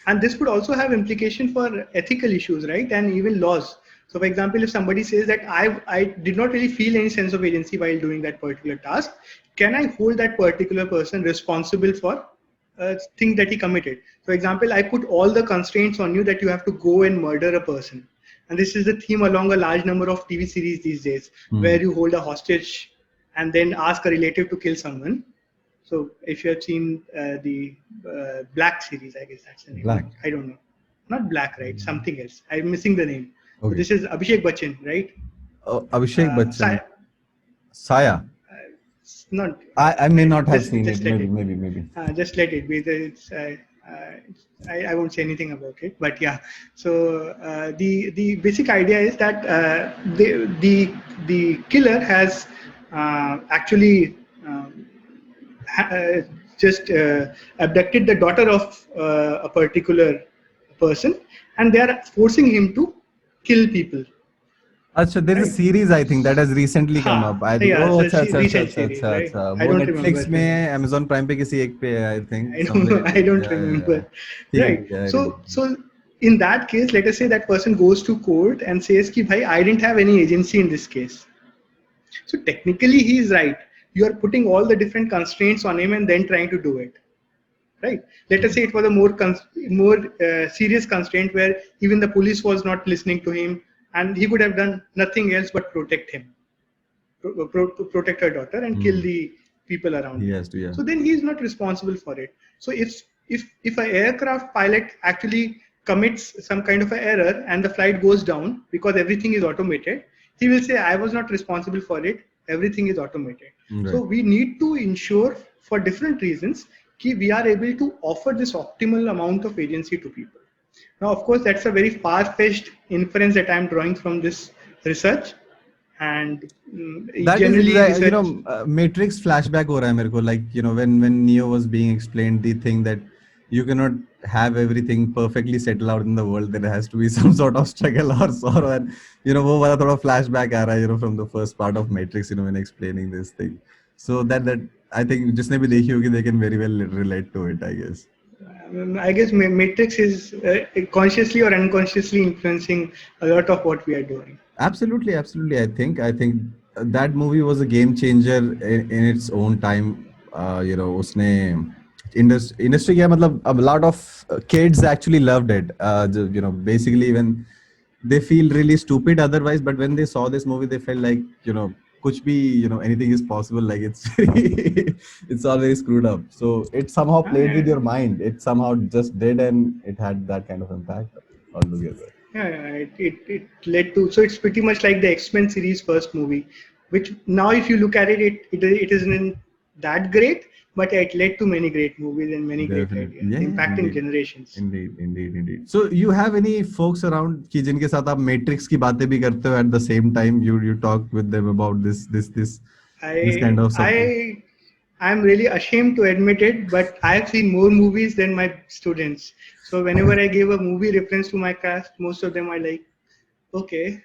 And this would also have implication for ethical issues, right? And even laws. So for example, if somebody says that I did not really feel any sense of agency while doing that particular task, can I hold that particular person responsible for things that he committed? For example, I put all the constraints on you that you have to go and murder a person. And this is the theme along a large number of TV series these days, where you hold a hostage and then ask a relative to kill someone. So if you have seen the Black series, I guess that's the name. Black. I don't know. Not Black, right? Something else. I'm missing the name. Okay. This is Abhishek Bachchan, right? Oh, Abhishek Bachchan. Saya. Not. I may not have seen it. Maybe. Just let it be. It's, I won't say anything about it. But yeah. So the basic idea is that the killer has actually just abducted the daughter of a particular person, and they are forcing him to kill people. Achha, there is a series I think that has recently come up. I think. Yeah, Oh, it's a अच्छा. recent series, right? I don't Netflix remember. में, Amazon Prime पे किसी एक पे है, I think. I don't remember. Yeah. Right. Yeah, So in that case, let us say that person goes to court and says ki bhai, I didn't have any agency in this case. So technically he is right. You are putting all the different constraints on him and then trying to do it. Right. Let us say it was a more serious constraint where even the police was not listening to him, and he could have done nothing else but protect him, protect her daughter and kill the people around him. Yes, yeah. So then he is not responsible for it. So if an aircraft pilot actually commits some kind of an error and the flight goes down because everything is automated, he will say, I was not responsible for it. Everything is automated. Right. So we need to ensure for different reasons that we are able to offer this optimal amount of agency to people. Now, of course, that's a very far-fetched inference that I'm drawing from this research. And that generally, is, Matrix flashback हो रहा है मेरे को, like, when Neo was being explained the thing that you cannot have everything perfectly settled out in the world, there has to be some sort of struggle or sorrow, and वो वाला थोड़ा flashback आ रहा है, from the first part of Matrix, when explaining this thing. So that I think जिसने भी देखी होगी, they can very well relate to it, I guess. I guess Matrix is consciously or unconsciously influencing a lot of what we are doing. Absolutely. I think that movie was a game changer in its own time. उसने industry क्या मतलब a lot of kids actually loved it. Basically when they feel really stupid otherwise, but when they saw this movie, they felt like कुछ भी anything is possible. Like it's all very screwed up. So it somehow played with your mind. It somehow just did, and it had that kind of impact altogether. Yeah, it led to, so it's pretty much like the X-Men series first movie, which now if you look at it isn't that great, but it led to many great movies and many great ideas, impacting generations. Indeed. So you have any folks around कि जिनके साथ आप Matrix की बातें भी करते हो at the same time? You talk with them about this kind of something. I'm really ashamed to admit it, but I've seen more movies than my students. So whenever I give a movie reference to my class, most of them are like, okay.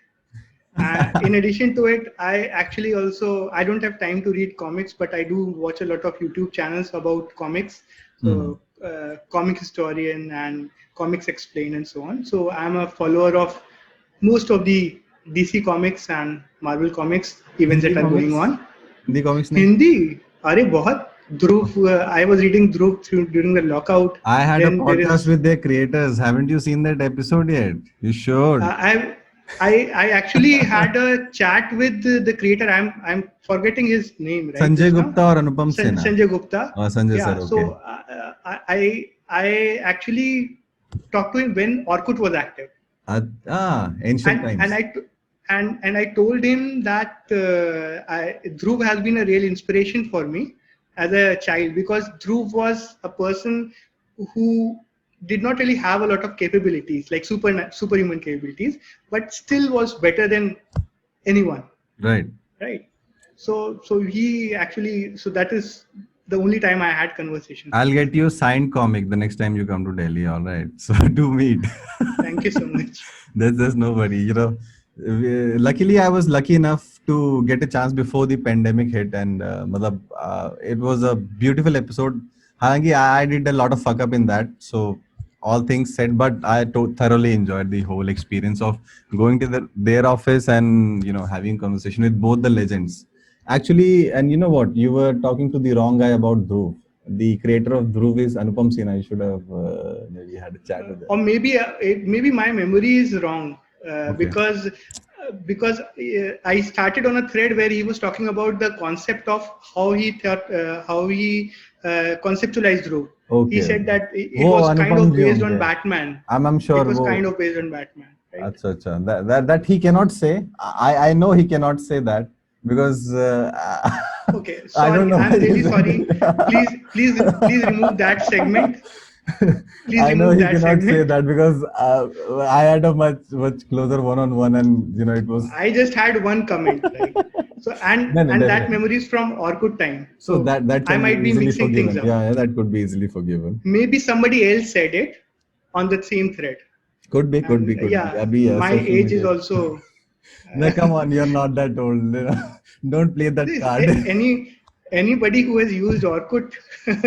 In addition to it, I actually also, I don't have time to read comics, but I do watch a lot of YouTube channels about comics. So Comic Historian and Comics Explained and so on. So I'm a follower of most of the DC comics and Marvel Comics events that are going on. Hindi comics नहीं. Hindi, अरे बहुत. Dhruv, I was reading Dhruv during the lockout. I had Then a there podcast is- with their creators. Haven't you seen that episode yet? You should. I actually had a chat with the creator. I'm forgetting his name. Right Sanjay just now. Gupta or Anupam Sena? Sanjay Gupta. Sanjay Yeah. sir. Okay. So I actually talked to him when Orkut was active, Ancient and times. I told him that Dhruv has been a real inspiration for me as a child, because Dhruv was a person who did not really have a lot of capabilities, like superhuman capabilities, but still was better than anyone. Right. So he actually, so that is the only time I had conversations. I'll get you a signed comic the next time you come to Delhi. All right. So do meet. Thank you so much. There's nobody, luckily I was lucky enough to get a chance before the pandemic hit, and it was a beautiful episode. Halanki, I did a lot of fuck up in that, so all things said, but I thoroughly enjoyed the whole experience of going to their office and having conversation with both the legends. Actually, and you know what, you were talking to the wrong guy about Dhruv. The creator of Dhruv is Anupam Sena. You should have maybe had a chat with him. Or maybe my memory is wrong, because I started on a thread where he was talking about the concept of how he conceptualized Dhruv. Okay. He said that it was kind of based on Batman. I'm sure it was kind of based on Batman. Right? Achha. That he cannot say. I know he cannot say that because okay, sorry, I don't know. I'm really sorry. Please remove that segment. I know he cannot say that because I had a much closer one-on-one, and it was. I just had one comment, right? So that memory is from Orkut time. So that I might be mixing forgiven. things up. Yeah, that could be easily forgiven. Maybe somebody else said it on the same thread. Could be. Yeah, my age is also. No, come on, you're not that old. Don't play that card. Anybody who has used Orkut,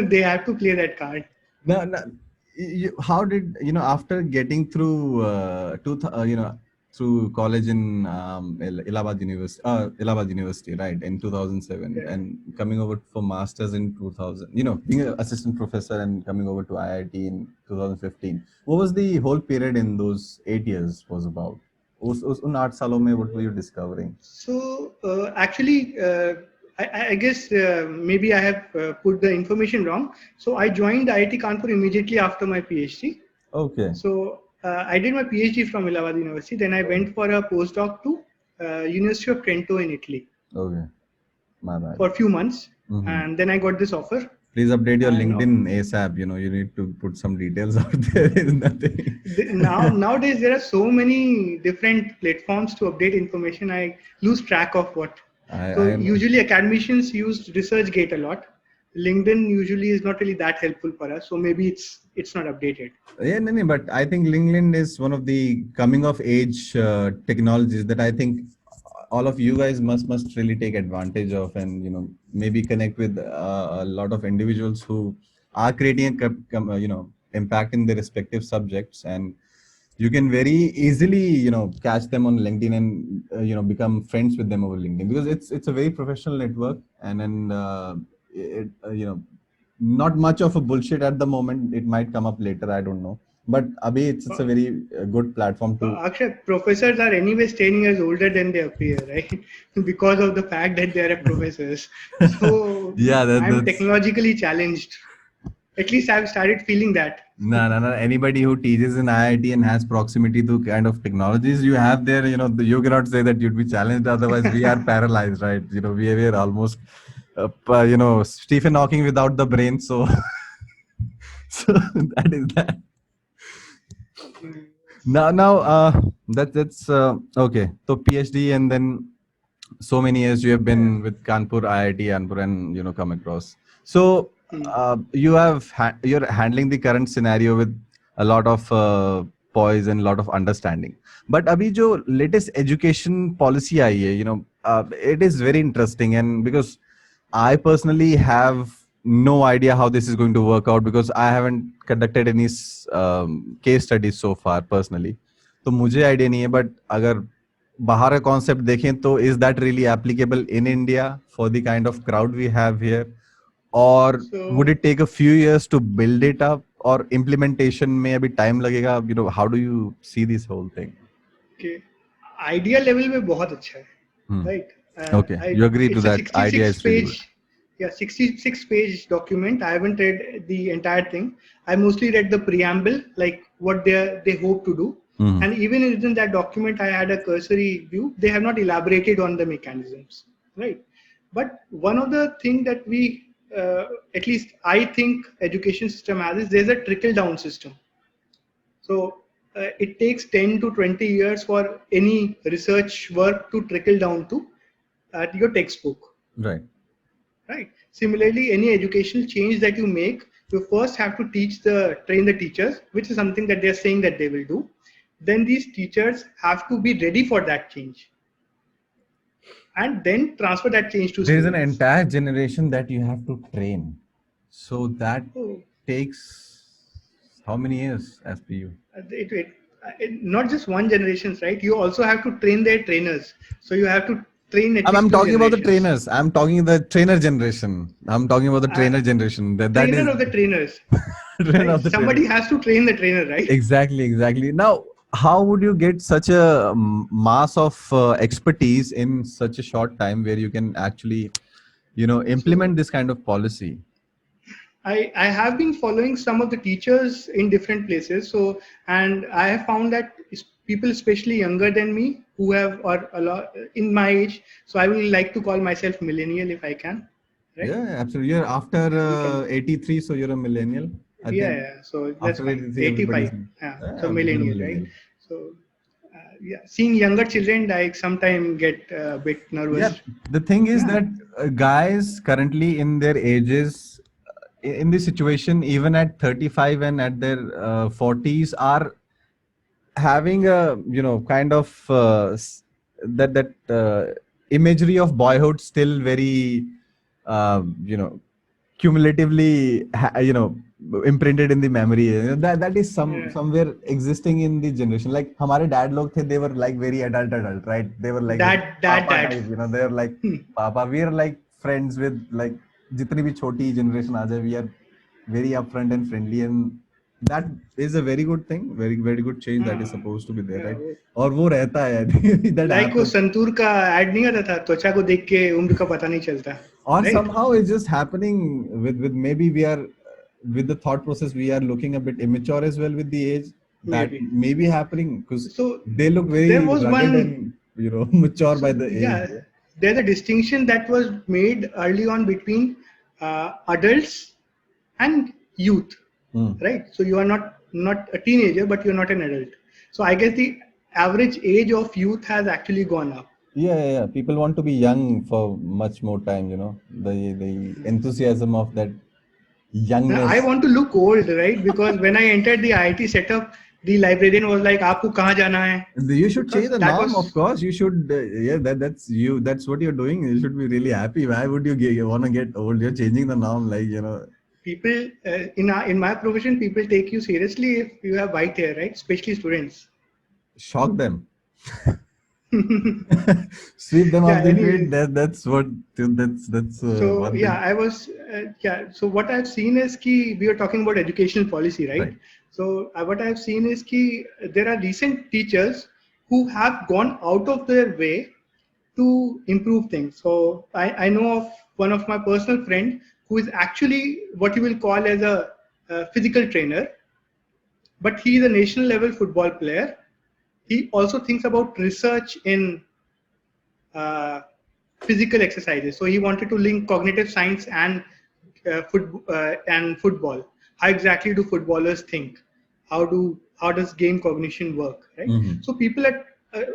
they have to play that card. No. How did after getting through through college in Allahabad University, right, in 2007, and coming over for masters in 2000, being an assistant professor and coming over to IIT in 2015. What was the whole period in those 8 years was about? उन 8 सालों में what were you discovering? So actually, I guess maybe I have put the information wrong. So I joined IIT Kanpur immediately after my PhD. Okay. So I did my PhD from Allahabad University. Then I went for a postdoc to University of Trento in Italy. Okay. My bad. For a few months, and then I got this offer. Please update your LinkedIn ASAP. You need to put some details out there. There is nothing. Nowadays there are so many different platforms to update information. I lose track of what. Usually academicians use ResearchGate a lot. LinkedIn usually is not really that helpful for us, so maybe it's not updated. Yeah, no, but I think LinkedIn is one of the coming of age technologies that I think all of you guys must really take advantage of, and maybe connect with a lot of individuals who are creating impact in their respective subjects, and you can very easily catch them on LinkedIn and become friends with them over LinkedIn, because it's a very professional network, and then not much of a bullshit at the moment. It might come up later, I don't know, but abhi it's a very good platform to. Akshay, professors are anyway 10 years older than they appear, right? Because of the fact that they are professors. So yeah, I'm technologically challenged. At least I've started feeling that. No. Anybody who teaches in IIT and has proximity to kind of technologies you have there, you cannot say that you'd be challenged. Otherwise, we are paralyzed, right? We are almost, Stephen Hawking without the brain. So, so that is that. Now, that's okay. So PhD, and then so many years you have been with Kanpur, IIT Kanpur, and come across. So. You're handling the current scenario with a lot of poise and a lot of understanding. But abhi jo latest education policy aayi hai, it is very interesting, and because I personally have no idea how this is going to work out, because I haven't conducted any case studies so far personally. तो मुझे idea नहीं है, but अगर बाहर का concept देखें तो is that really applicable in India for the kind of crowd we have here, or would So it take a few years to build it up, or implementation में अभी time लगेगा? How do you see this whole thing? okay, idea level में बहुत अच्छा है, Hmm. right? Okay, you agree to It's a that idea 66 is really good. page, yeah, 66 page document. I haven't read the entire thing. I mostly read the preamble, like what they hope to do. Mhm. And even within that document, I had a cursory view. They have not elaborated on the mechanisms, right? But one of the thing that we, at least I think, education system has is there's a trickle down system. So it takes 10 to 20 years for any research work to trickle down to your textbook, Right. right? Similarly, any educational change that you make, you first have to train the teachers, which is something that they're saying that they will do. Then these teachers have to be ready for that change and then transfer that change to There is an students. entire generation that you have to train. So that Oh, takes how many years as per you? not just one generations, right? You also have to train their trainers. So you have to train at I'm, least I'm two talking about the generations. trainers. I'm talking the trainer generation. I'm talking about the trainer generation. That Trainer is of the trainers. trainer Right? of the Somebody trainer. has to train the trainer, right? Exactly. Now, how would you get such a mass of expertise in such a short time where you can actually, So implement this kind of policy? I have been following some of the teachers in different places. So, and I have found that people, especially younger than me, who have or a lot in my age. So I will like to call myself millennial if I can, right? Yeah, absolutely. You're after We can. 83, so you're a millennial. I Yeah, think yeah. So that's after fine. 83, everybody's 85. Yeah. So you're a millennial, right? millennial. So yeah, seeing younger children, I sometimes get a bit Yeah, nervous. the thing is Yeah. that guys currently in their ages, in this situation, even at 35 and at their 40s, are having a kind of that imagery of boyhood still very you know cumulatively imprinted in the memory. That is Yeah. somewhere existing in the generation. Like हमारे dad लोग थे, they were like very adult, right? They were like very papa Dad. type, they were like papa. We are like friends with like जितनी भी छोटी generation आ जाए, we are very upfront and friendly, and that is a very good thing, very good change that is supposed to be there, right? और वो रहता है that like वो happens. Santoor का ऐड नहीं आता था, त्वचा को देख के उम्र का पता नहीं चलता, Or right? somehow it's just happening with maybe we are with the thought process, we are looking a bit immature as well with the age. That Maybe. may be happening because So they look very there was rugged one, and mature by the age. yeah, there's a distinction that was made early on between adults and youth, right? So you are not a teenager, but you're not an adult. So I guess the average age of youth has actually gone up. Yeah. People want to be young for much more time. The enthusiasm of that youngness. I want to look old, right? Because when I entered the IIT setup, the librarian was like, "आपको कहाँ जाना है?" You should change the That norm, was- of course. You should, that's you. That's what you're doing. You should be really happy. Why would you want to get old? You're changing the norm, People in my profession, people take you seriously if you have white hair, right? Especially students. shock them. Sweep them off the anyway. feet. That's what. That's. So one yeah, thing. I was So what I've seen is ki we are talking about educational policy, right? Right. So what I've seen is ki there are recent teachers who have gone out of their way to improve things. So I know of one of my personal friend who is actually what you will call as a physical trainer, but he is a national level football player. He also thinks about research in physical exercises. So he wanted to link cognitive science and football. How exactly do footballers think? How does game cognition work? Right. Mhm. So people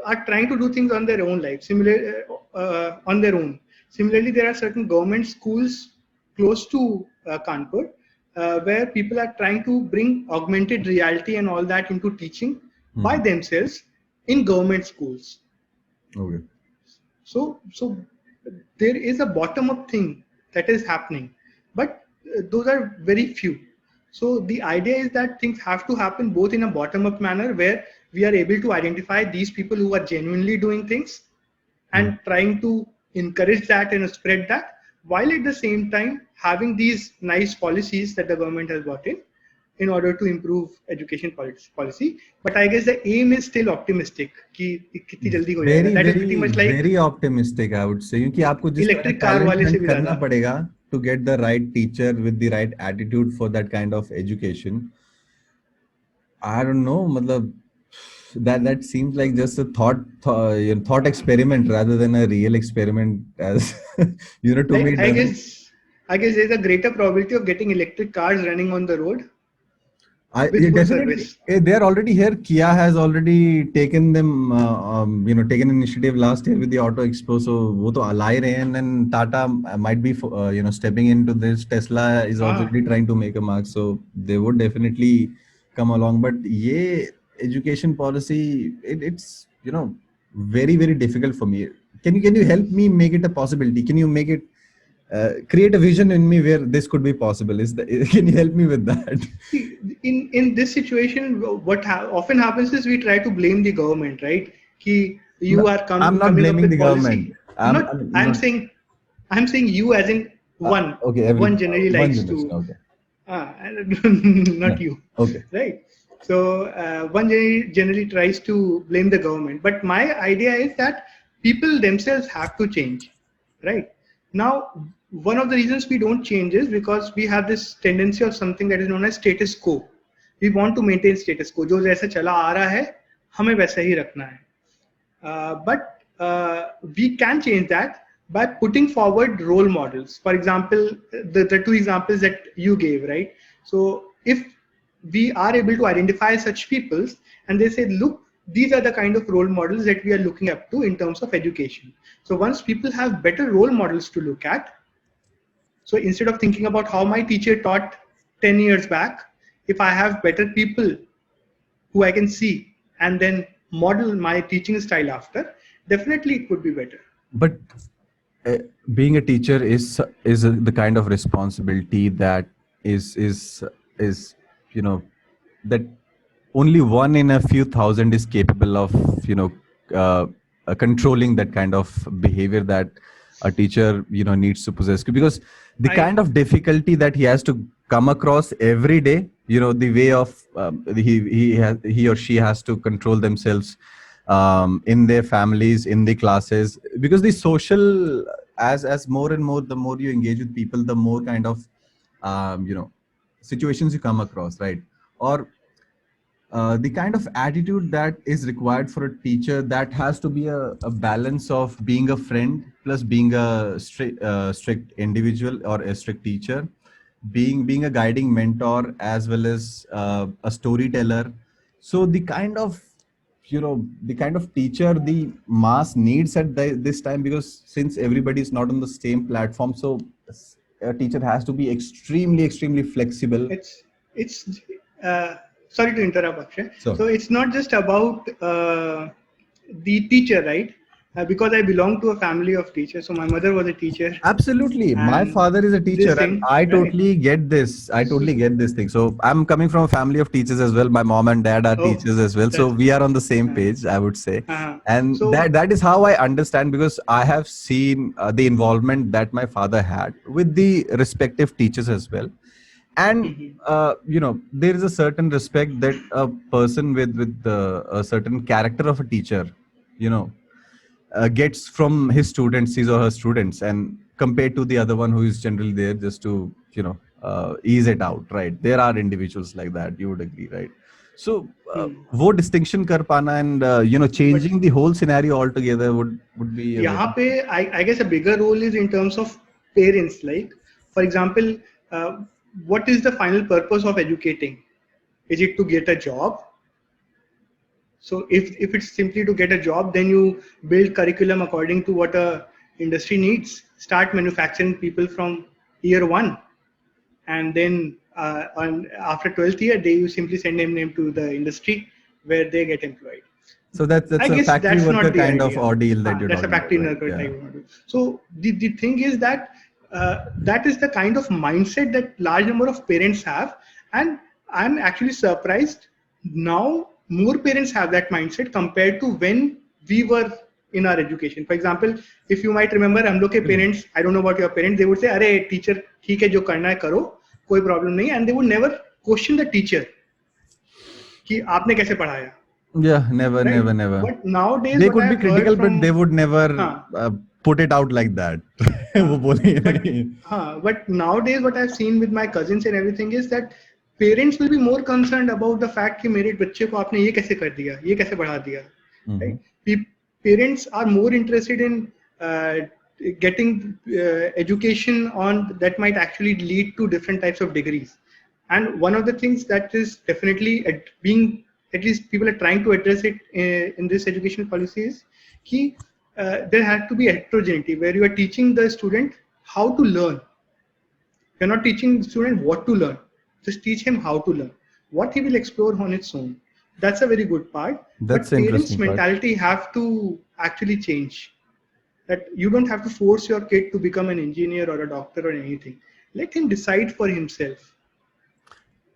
are trying to do things on their own life. On their own. Similarly, there are certain government schools close to Kanpur where people are trying to bring augmented reality and all that into teaching by themselves in government schools. Okay. So there is a bottom-up thing that is happening, but those are very few. So the idea is that things have to happen both in a bottom-up manner where we are able to identify these people who are genuinely doing things and trying to encourage that and spread that, while at the same time having these nice policies that the government has brought in order to improve education policy. But I guess the aim is still optimistic कि कितनी जल्दी हो जाएगा. That is pretty much like very optimistic, I would say, क्योंकि आपको जिस electric car वाले से भी करना ज़्यादा. पड़ेगा to get the right teacher with the right attitude for that kind of education. I don't know, मतलब that seems like just a thought experiment rather than a real experiment, as to me. I guess there's a greater probability of getting electric cars running on the road. Definitely, they are already here. Kia has already taken them, taken initiative last year with the Auto Expo. So, वो तो ला ही रहे हैं, and then Tata might be, stepping into this. Tesla is already trying to make a mark. So, they would definitely come along. But ये education policy, it's very, very difficult for me. Can you help me make it a possibility? Can you make it create a vision in me where this could be possible? Can you help me with that? In this situation, what often happens is we try to blame the government, right? I'm not blaming the government. I'm saying you as in one. Okay, one generally likes to. Okay. Not you. Okay. Right. So one generally tries to blame the government, but my idea is that people themselves have to change, right? Now, one of the reasons we don't change is because we have this tendency of something that is known as status quo. We want to maintain status quo. जो जैसा चला आ रहा है, हमें वैसा ही रखना है. But we can change that by putting forward role models. For example, the two examples that you gave, right? So if we are able to identify such people and they say, look, these are the kind of role models that we are looking up to in terms of education. So once people have better role models to look at, so instead of thinking about how my teacher taught 10 years back, if I have better people who I can see and then model my teaching style after, definitely it would be better. But being a teacher is the kind of responsibility that is that only one in a few thousand is capable of controlling that kind of behavior that a teacher needs to possess, because the kind of difficulty that he has to come across every day, the way of he or she has to control themselves in their families, in the classes, because the social, as more and more, the more you engage with people, the more kind of situations you come across, right? Or the kind of attitude that is required for a teacher, that has to be a balance of being a friend plus being a strict individual or a strict teacher, being a guiding mentor as well as a storyteller. So the kind of teacher the mass needs at this time, because since everybody is not on the same platform, so a teacher has to be extremely flexible. It's sorry to interrupt, Akshay. So it's not just about the teacher, right? Because I belong to a family of teachers. So my mother was a teacher. Absolutely. My father is a teacher, and I totally get this. I totally get this thing. So I'm coming from a family of teachers as well. My mom and dad are teachers as well. So we are on the same page, I would say. And so, that is how I understand, because I have seen the involvement that my father had with the respective teachers as well. And there is a certain respect that a person with a certain character of a teacher gets from his students, his or her students, and compared to the other one who is generally there just to ease it out, right? There are individuals like that, you would agree, right? So wo distinction kar pana and changing the whole scenario altogether would be yahan pe I guess a bigger role is in terms of parents. Like, for example, what is the final purpose of educating? Is it to get a job? So if it's simply to get a job, then you build curriculum according to what a industry needs. Start manufacturing people from year one, and then after 12th year, you simply send them to the industry where they get employed. So that's a factory worker kind of ordeal that you're talking about. That's a factory worker type of ordeal. So the thing is that that is the kind of mindset that large number of parents have, and I'm actually surprised now more parents have that mindset compared to when we were in our education. For example, if you might remember, हम लोग के parents, I don't know about your parents, they would say, अरे teacher ठीक है जो करना है करो, कोई problem नहीं, and they would never question the teacher कि आपने कैसे पढ़ाया. Yeah, never, Right? never. But nowadays, They what could be I've heard critical, from, but they would never हाँ, put it out like that. वो बोलेंगे but नहीं. but nowadays what I've seen with my cousins and everything is that parents will be more concerned about the fact कि मेरे बच्चे को आपने ये कैसे कर दिया, ये कैसे बढ़ा दिया, right? Parents are more interested in getting education on that might actually lead to different types of degrees. And one of the things that is definitely being, at least people are trying to address it in this education policy is कि there has to be heterogeneity where you are teaching the student how to learn. You're not teaching the student what to learn. Just teach him how to learn. What he will explore on its own. That's a very good part. That's but the parents' interesting part. mentality have to actually change. That you don't have to force your kid to become an engineer or a doctor or anything. Let him decide for himself.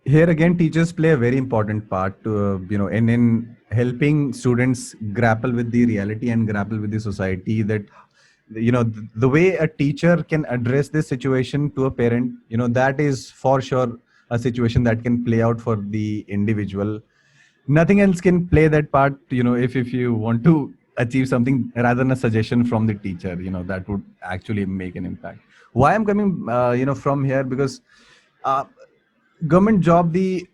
Here again, teachers play a very important part to, in helping students grapple with the reality and grapple with the society. That, the way a teacher can address this situation to a parent, that is for sure a situation that can play out for the individual. Nothing else can play that part, if you want to achieve something rather than a suggestion from the teacher, that would actually make an impact. Why I'm coming, from here, because government job, the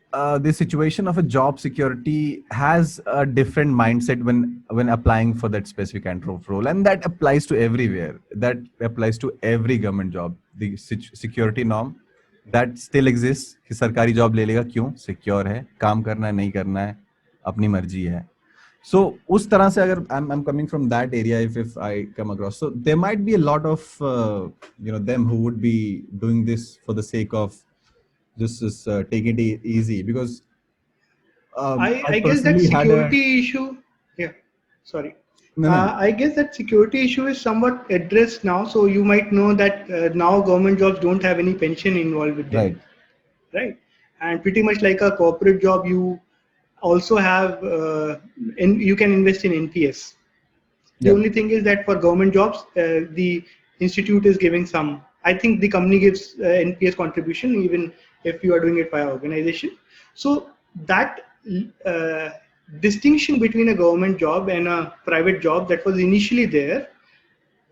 situation of a job security has a different mindset when applying for that specific kind of role, and that applies to everywhere. That applies to every government job. The security norm that still exists कि सरकारी job ले लेगा क्यों, secure है, काम करना है नहीं करना है, अपनी मर्जी है. So उस तरह से अगर I'm coming from that area, if I come across, so there might be a lot of them who would be doing this for the sake of just taking it easy, because I guess that security issue. Yeah, sorry. No. I guess that security issue is somewhat addressed now. So you might know that now government jobs don't have any pension involved with them. Right. And pretty much like a corporate job, you also have, you can invest in NPS. The only thing is that for government jobs, the institute is giving some, I think the company gives NPS contribution even if you are doing it via organization. So that distinction between a government job and a private job that was initially there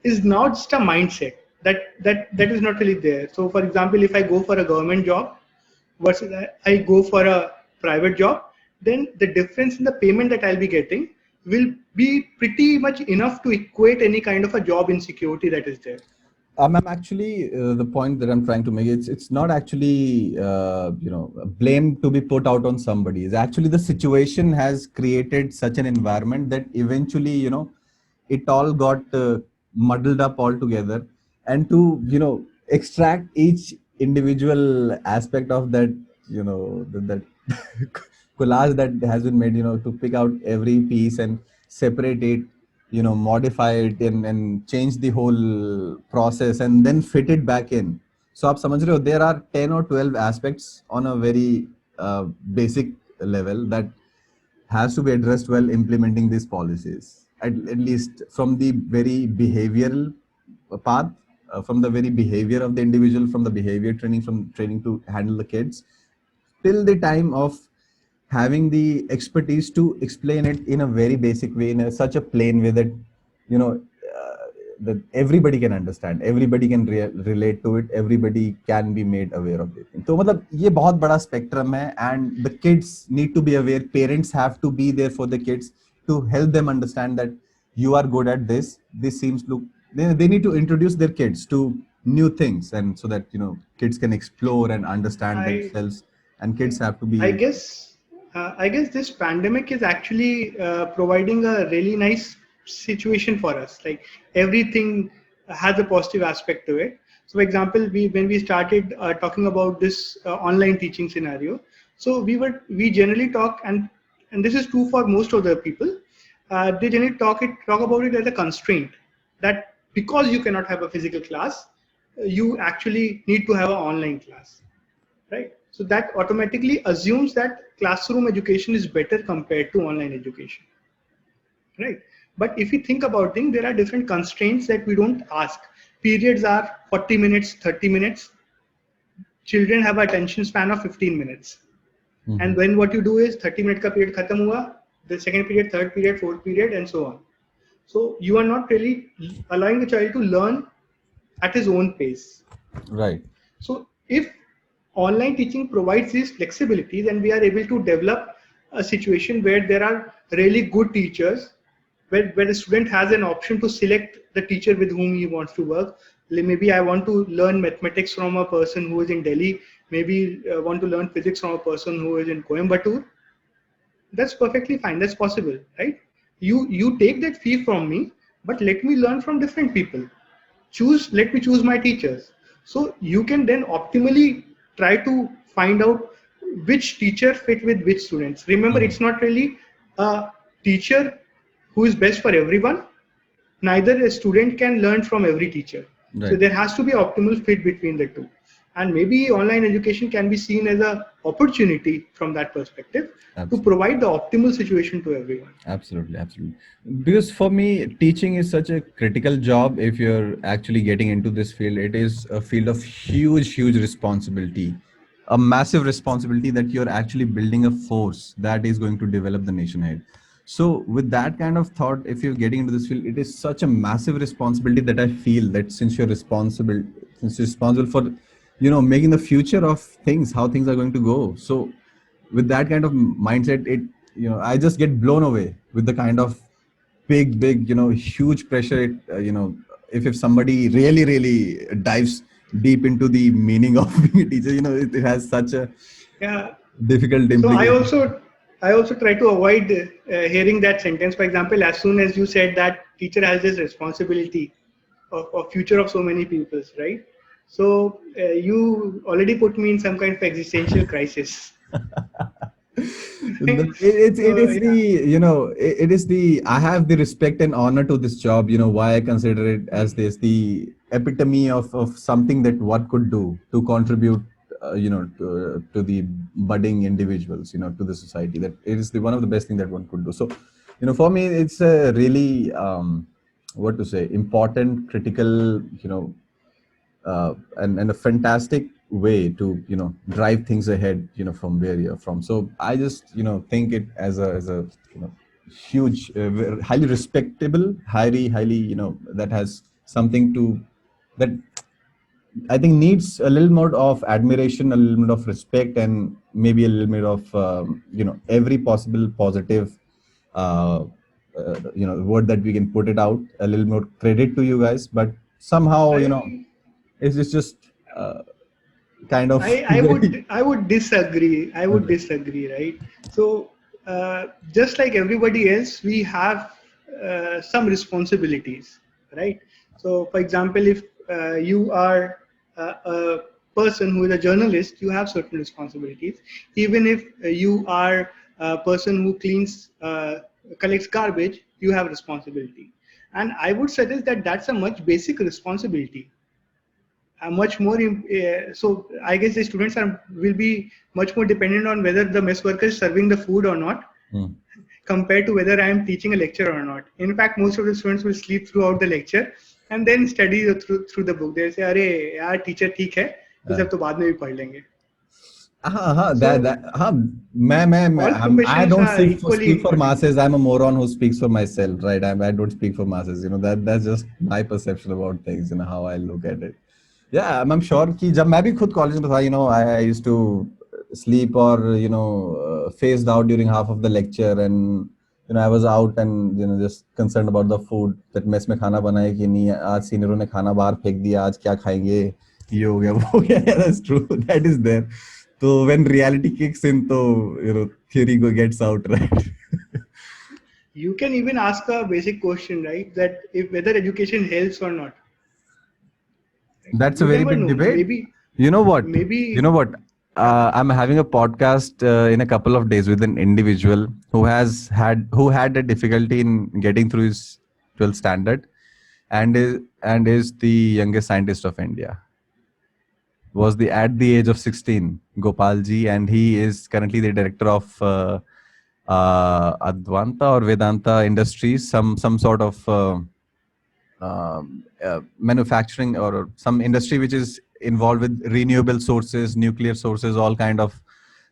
is now just a mindset that is not really there. So for example, if I go for a government job versus I go for a private job, then the difference in the payment that I'll be getting will be pretty much enough to equate any kind of a job insecurity that is there. I'm actually the point that I'm trying to make. It's not actually blame to be put out on somebody. It's actually the situation has created such an environment that eventually it all got muddled up all together, and to extract each individual aspect of that that collage that has been made, to pick out every piece and separate it, modify it and change the whole process and then fit it back in. So आप समझ रहे हो, there are 10 or 12 aspects on a very basic level that has to be addressed while implementing these policies, at least from the very behavioral path, from the very behavior of the individual, from the behavior training, from training to handle the kids, till the time of having the expertise to explain it in a very basic way, in such a plain way that that everybody can understand, everybody can relate to it, everybody can be made aware of it. So मतलब ये बहुत बड़ा spectrum है, and the kids need to be aware. Parents have to be there for the kids to help them understand that you are good at this. This seems look. They need to introduce their kids to new things, and so that kids can explore and understand themselves. And kids have to be. I guess this pandemic is actually providing a really nice situation for us. Like everything has a positive aspect to it. So for example, when we started talking about this online teaching scenario, so we generally talk, and this is true for most of the people, they generally talk about it as a constraint, that because you cannot have a physical class, you actually need to have an online class, right? So that automatically assumes that classroom education is better compared to online education, right? But if you think about things, there are different constraints that we don't ask. Periods are 40 minutes, 30 minutes. Children have attention span of 15 minutes. And when what you do is 30 minute ka period khatam hua, the second period, third period, fourth period, and so on. So you are not really allowing the child to learn at his own pace. Right. So if online teaching provides this flexibility, then we are able to develop a situation where there are really good teachers, where the student has an option to select the teacher with whom he wants to work. Maybe I want to learn mathematics from a person who is in Delhi. Maybe I want to learn physics from a person who is in Coimbatore. That's perfectly fine. That's possible, right? You take that fee from me, but let me learn from different people. Let me choose my teachers. So you can then optimally try to find out which teacher fit with which students. Remember, it's not really a teacher who is best for everyone. Neither a student can learn from every teacher. Right. So there has to be optimal fit between the two. And maybe online education can be seen as an opportunity from that perspective to provide the optimal situation to everyone. Absolutely, absolutely. Because for me, teaching is such a critical job. If you're actually getting into this field, it is a field of huge, huge responsibility, a massive responsibility that you're actually building a force that is going to develop the nation ahead. So with that kind of thought, if you're getting into this field, it is such a massive responsibility that I feel that since you're responsible for, making the future of things, how things are going to go. So with that kind of mindset, I just get blown away with the kind of big, huge pressure if somebody really dives deep into the meaning of being a teacher, it has such a difficult implication. So I also try to avoid hearing that sentence. For example, as soon as you said that teacher has this responsibility of future of so many pupils, right? So you already put me in some kind of existential crisis. I have the respect and honor to this job, why I consider it as the epitome of something that one could do to contribute to the budding individuals, to the society. That it is one of the best thing that one could do. So for me it's a really important, critical, and a fantastic way to drive things ahead from where you're from. So I just think it as a huge, highly respectable, highly that has something to that I think needs a little more of admiration, a little bit of respect, and maybe a little bit of every possible positive word that we can put it out, a little more credit to you guys. But somehow it's just kind of I would disagree. I would disagree, right? So just like everybody else, we have some responsibilities, right? So for example, if you are a person who is a journalist, you have certain responsibilities. Even if you are a person who collects garbage, you have responsibility. And I would suggest that that's a much basic responsibility. Much more so I guess the students will be much more dependent on whether the mess worker is serving the food or not, compared to whether I am teaching a lecture or not. In fact, most of the students will sleep throughout the lecture and then study through the book. They'll say, "Arey, yaar, teacher theek hai, ye sab to baad mein bhi padh lenge." I don't speak for masses. I'm a moron who speaks for myself, right? I don't speak for masses. That's just my perception about things, how I look at it. Yeah, I'm sure कि जब मैं भी खुद college में था, I used to sleep or phased out during half of the lecture, and I was out and just concerned about the food, that mess में खाना बना है कि नहीं, आज सीनियरों ने खाना बाहर फेंक दिया, आज क्या खाएंगे, ये हो गया वो हो गया. Yeah, that's true, that is there. So when reality kicks in, तो theory gets out, right? You can even ask a basic question, right? That if whether education helps or not. That's a very big debate. Maybe, you know what? I'm having a podcast in a couple of days with an individual who had a difficulty in getting through his 12th standard, and is the youngest scientist of India. was the at the age of 16, Gopalji, and he is currently the director of Advanta or Vedanta Industries, some sort of manufacturing or some industry which is involved with renewable sources, nuclear sources, all kind of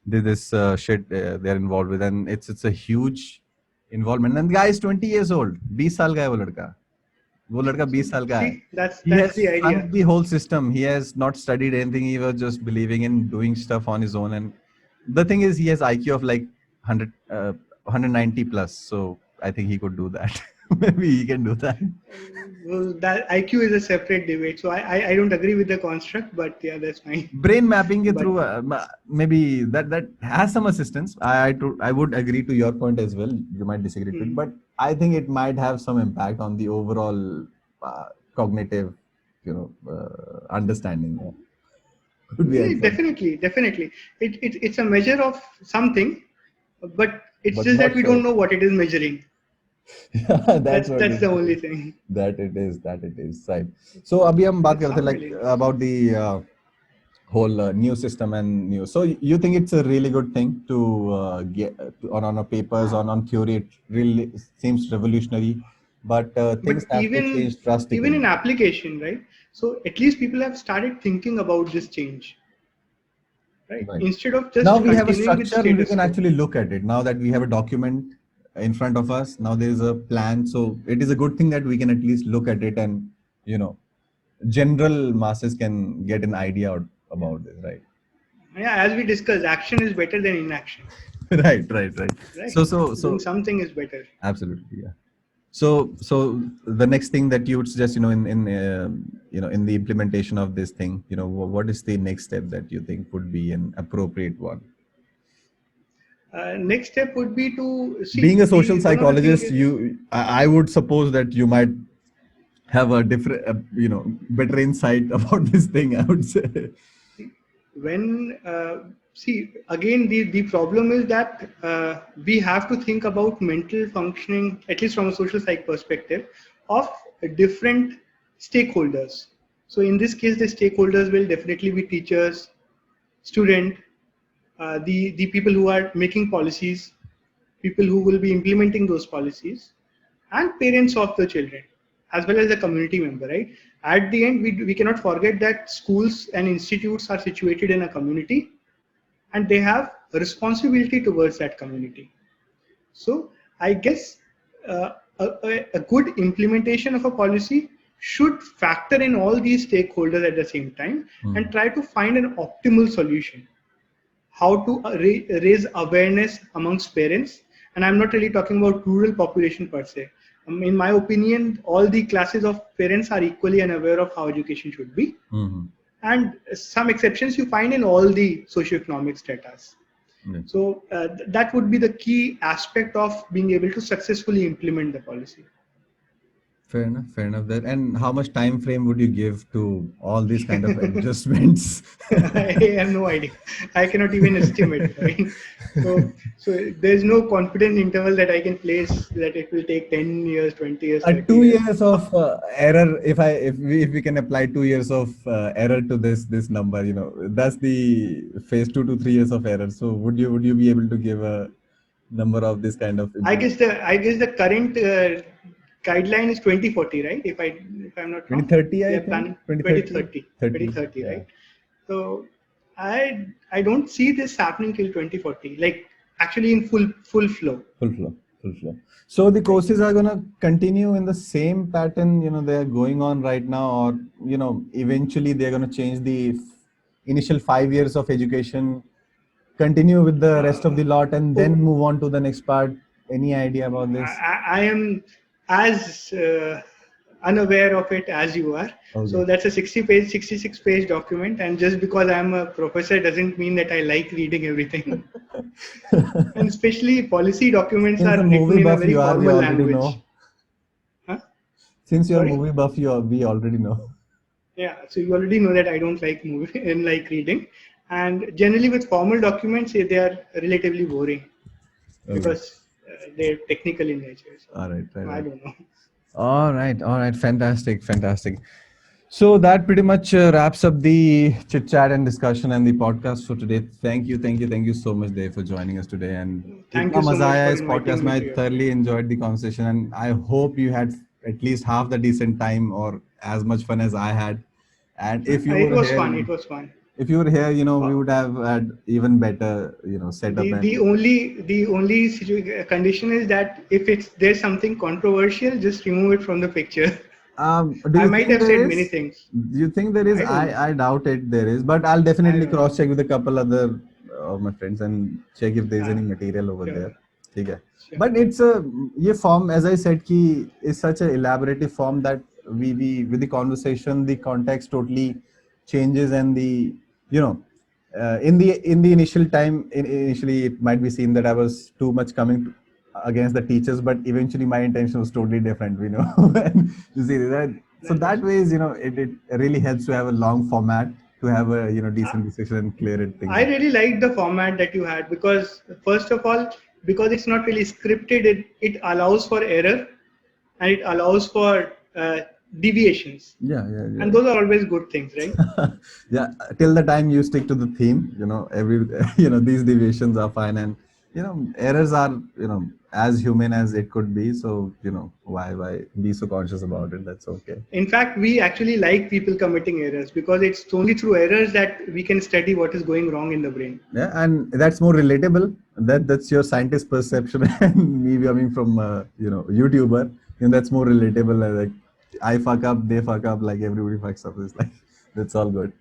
this shit they're involved with, and it's a huge involvement. And the guy is 20 years old. 20 साल का है वो लड़का 20 साल का है. See, that's He has the idea. sunk the whole system. He has not studied anything. He was just believing in doing stuff on his own. And the thing is, he has IQ of like 190 plus. So I think he could do that. Maybe he can do that. Well, that IQ is a separate debate, so I don't agree with the construct, but yeah, that's fine. Brain mapping ke But- through maybe that has some assistance. I would agree to your point as well. You might disagree to it, but I think it might have some impact on the overall cognitive, understanding. Could be helpful. Definitely. It's a measure of something, but it's But just not that we sure. don't know what it is measuring. That's what That's it the is. only thing. That it is right. So abhi hum baat karte like about the whole new system and new. So you think it's a really good thing to get on a papers on theory? It really seems revolutionary, but things But have to change drastically. even in application, right? So at least people have started thinking about this change, right? Right. Instead of just Now we have a continuing with structure. We status can quo. actually look at it. Now that we have a document in front of us, now there is a plan. So it is a good thing that we can at least look at it, and general masses can get an idea about this, right? Yeah, as we discussed, action is better than inaction. Right. Right? So Doing something is better. absolutely, yeah. So the next thing that you would suggest, in the implementation of this thing, what is the next step that you think would be an appropriate one? Next step would be to see. Being a social one of the thing psychologist, is- I would suppose that you might have a different, better insight about this thing, I would say. when see again the problem is that we have to think about mental functioning, at least from a social psych perspective, of different stakeholders. So in this case, the stakeholders will definitely be teachers, student, the people who are making policies, people who will be implementing those policies, and parents of the children, as well as the community member, right? At the end, we cannot forget that schools and institutes are situated in a community, and they have a responsibility towards that community. So I guess a good implementation of a policy should factor in all these stakeholders at the same time and try to find an optimal solution. How to raise awareness amongst parents, and I'm not really talking about rural population per se. In my opinion, all the classes of parents are equally unaware of how education should be, and some exceptions you find in all the socioeconomic status. So that would be the key aspect of being able to successfully implement the policy. Fair enough. That, and how much time frame would you give to all these kind of adjustments? I have no idea. I cannot even estimate. Right? So there's no confidence interval that I can place that it will take 10 years, 20 years. 30 2 years. years of error. If we can apply 2 years of error to this number, that's the phase 2 to 3 years of error. So would you be able to give a number of this kind of? I guess the current guideline is 2040, right? If I'm not wrong. 2030, I They are think. planning 2030. 2030, Yeah. right? So I don't see this happening till 2040, like actually in full flow. Full flow. So the courses are gonna continue in the same pattern, they are going on right now, or eventually they're gonna change the initial 5 years of education, continue with the rest of the lot, and then move on to the next part. Any idea about this? I am as unaware of it as you are. Okay. So that's a 66-page document, and just because I'm a professor doesn't mean that I like reading everything. And especially policy documents Since are a written movie in a buff, very you are, we formal already language. know. Huh? Since you're a Sorry? movie buff, we already know. Yeah, so you already know that I don't like movie and like reading. And generally with formal documents, they are relatively boring because they're technical in nature. So All right. I don't know. All right. Fantastic. So that pretty much wraps up the chit chat and discussion and the podcast for today. Thank you so much, Dave, for joining us today. And Thank इतना you so मजा much आया for इस inviting podcast में. me I to your show. thoroughly enjoyed the conversation, and I hope you had at least half the decent time or as much fun as I had. And It was fun. It was fun. if you were here, we Uh, would have had even better, setup the and. only condition is that if there's something controversial, just remove it from the picture. Do I you might think have there said is? many things. Do you think there is? I don't know. I doubt it. There is, but I'll I definitely don't know. cross check with a couple other of my friends and check if there's any Uh, material over there. sure, ठीक है. sure. But it's a ये form, as I said, ki is such an elaborative form that we with the conversation, the context totally changes, and the you know in the initial time, initially it might be seen that I was too much coming against the teachers, but eventually my intention was totally different. When you see that. So that way is it really helps to have a long format to have a decent discussion and clear it things I up. really liked the format that you had because, first of all, because it's not really scripted, it allows for error and it allows for deviations. Yeah. And those are always good things, right? Yeah, till the time you stick to the theme, every these deviations are fine, and errors are as human as it could be. So why be so conscious about it? That's okay. In fact, we actually like people committing errors because it's only through errors that we can study what is going wrong in the brain. Yeah, and that's more relatable. That's your scientist perception, and me coming from YouTuber. That's more relatable. Like I fuck up, they fuck up, like everybody fucks up. It's like that's all good.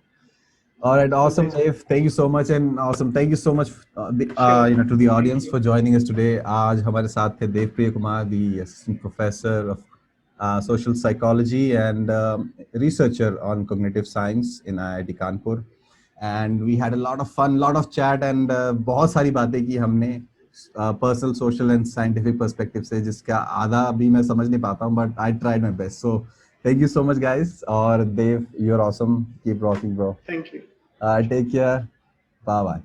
All right, awesome, Dave. Thank you so much, and awesome. Thank you so much, Sure. to the Thank audience you. for joining us today. आज हमारे साथ थे Debapriya Kumar, the assistant professor of social psychology and researcher on cognitive science in IIT Kanpur. And we had a lot of fun, lot of chat, and बहुत सारी बातें की हमने personal, social and scientific perspective से, जिसका आधा अभी मैं समझ नहीं पाता हूँ, but I tried my best. So thank you so much, guys. Or Dave, you're awesome. Keep rocking, bro. Thank you. Take care. Bye bye.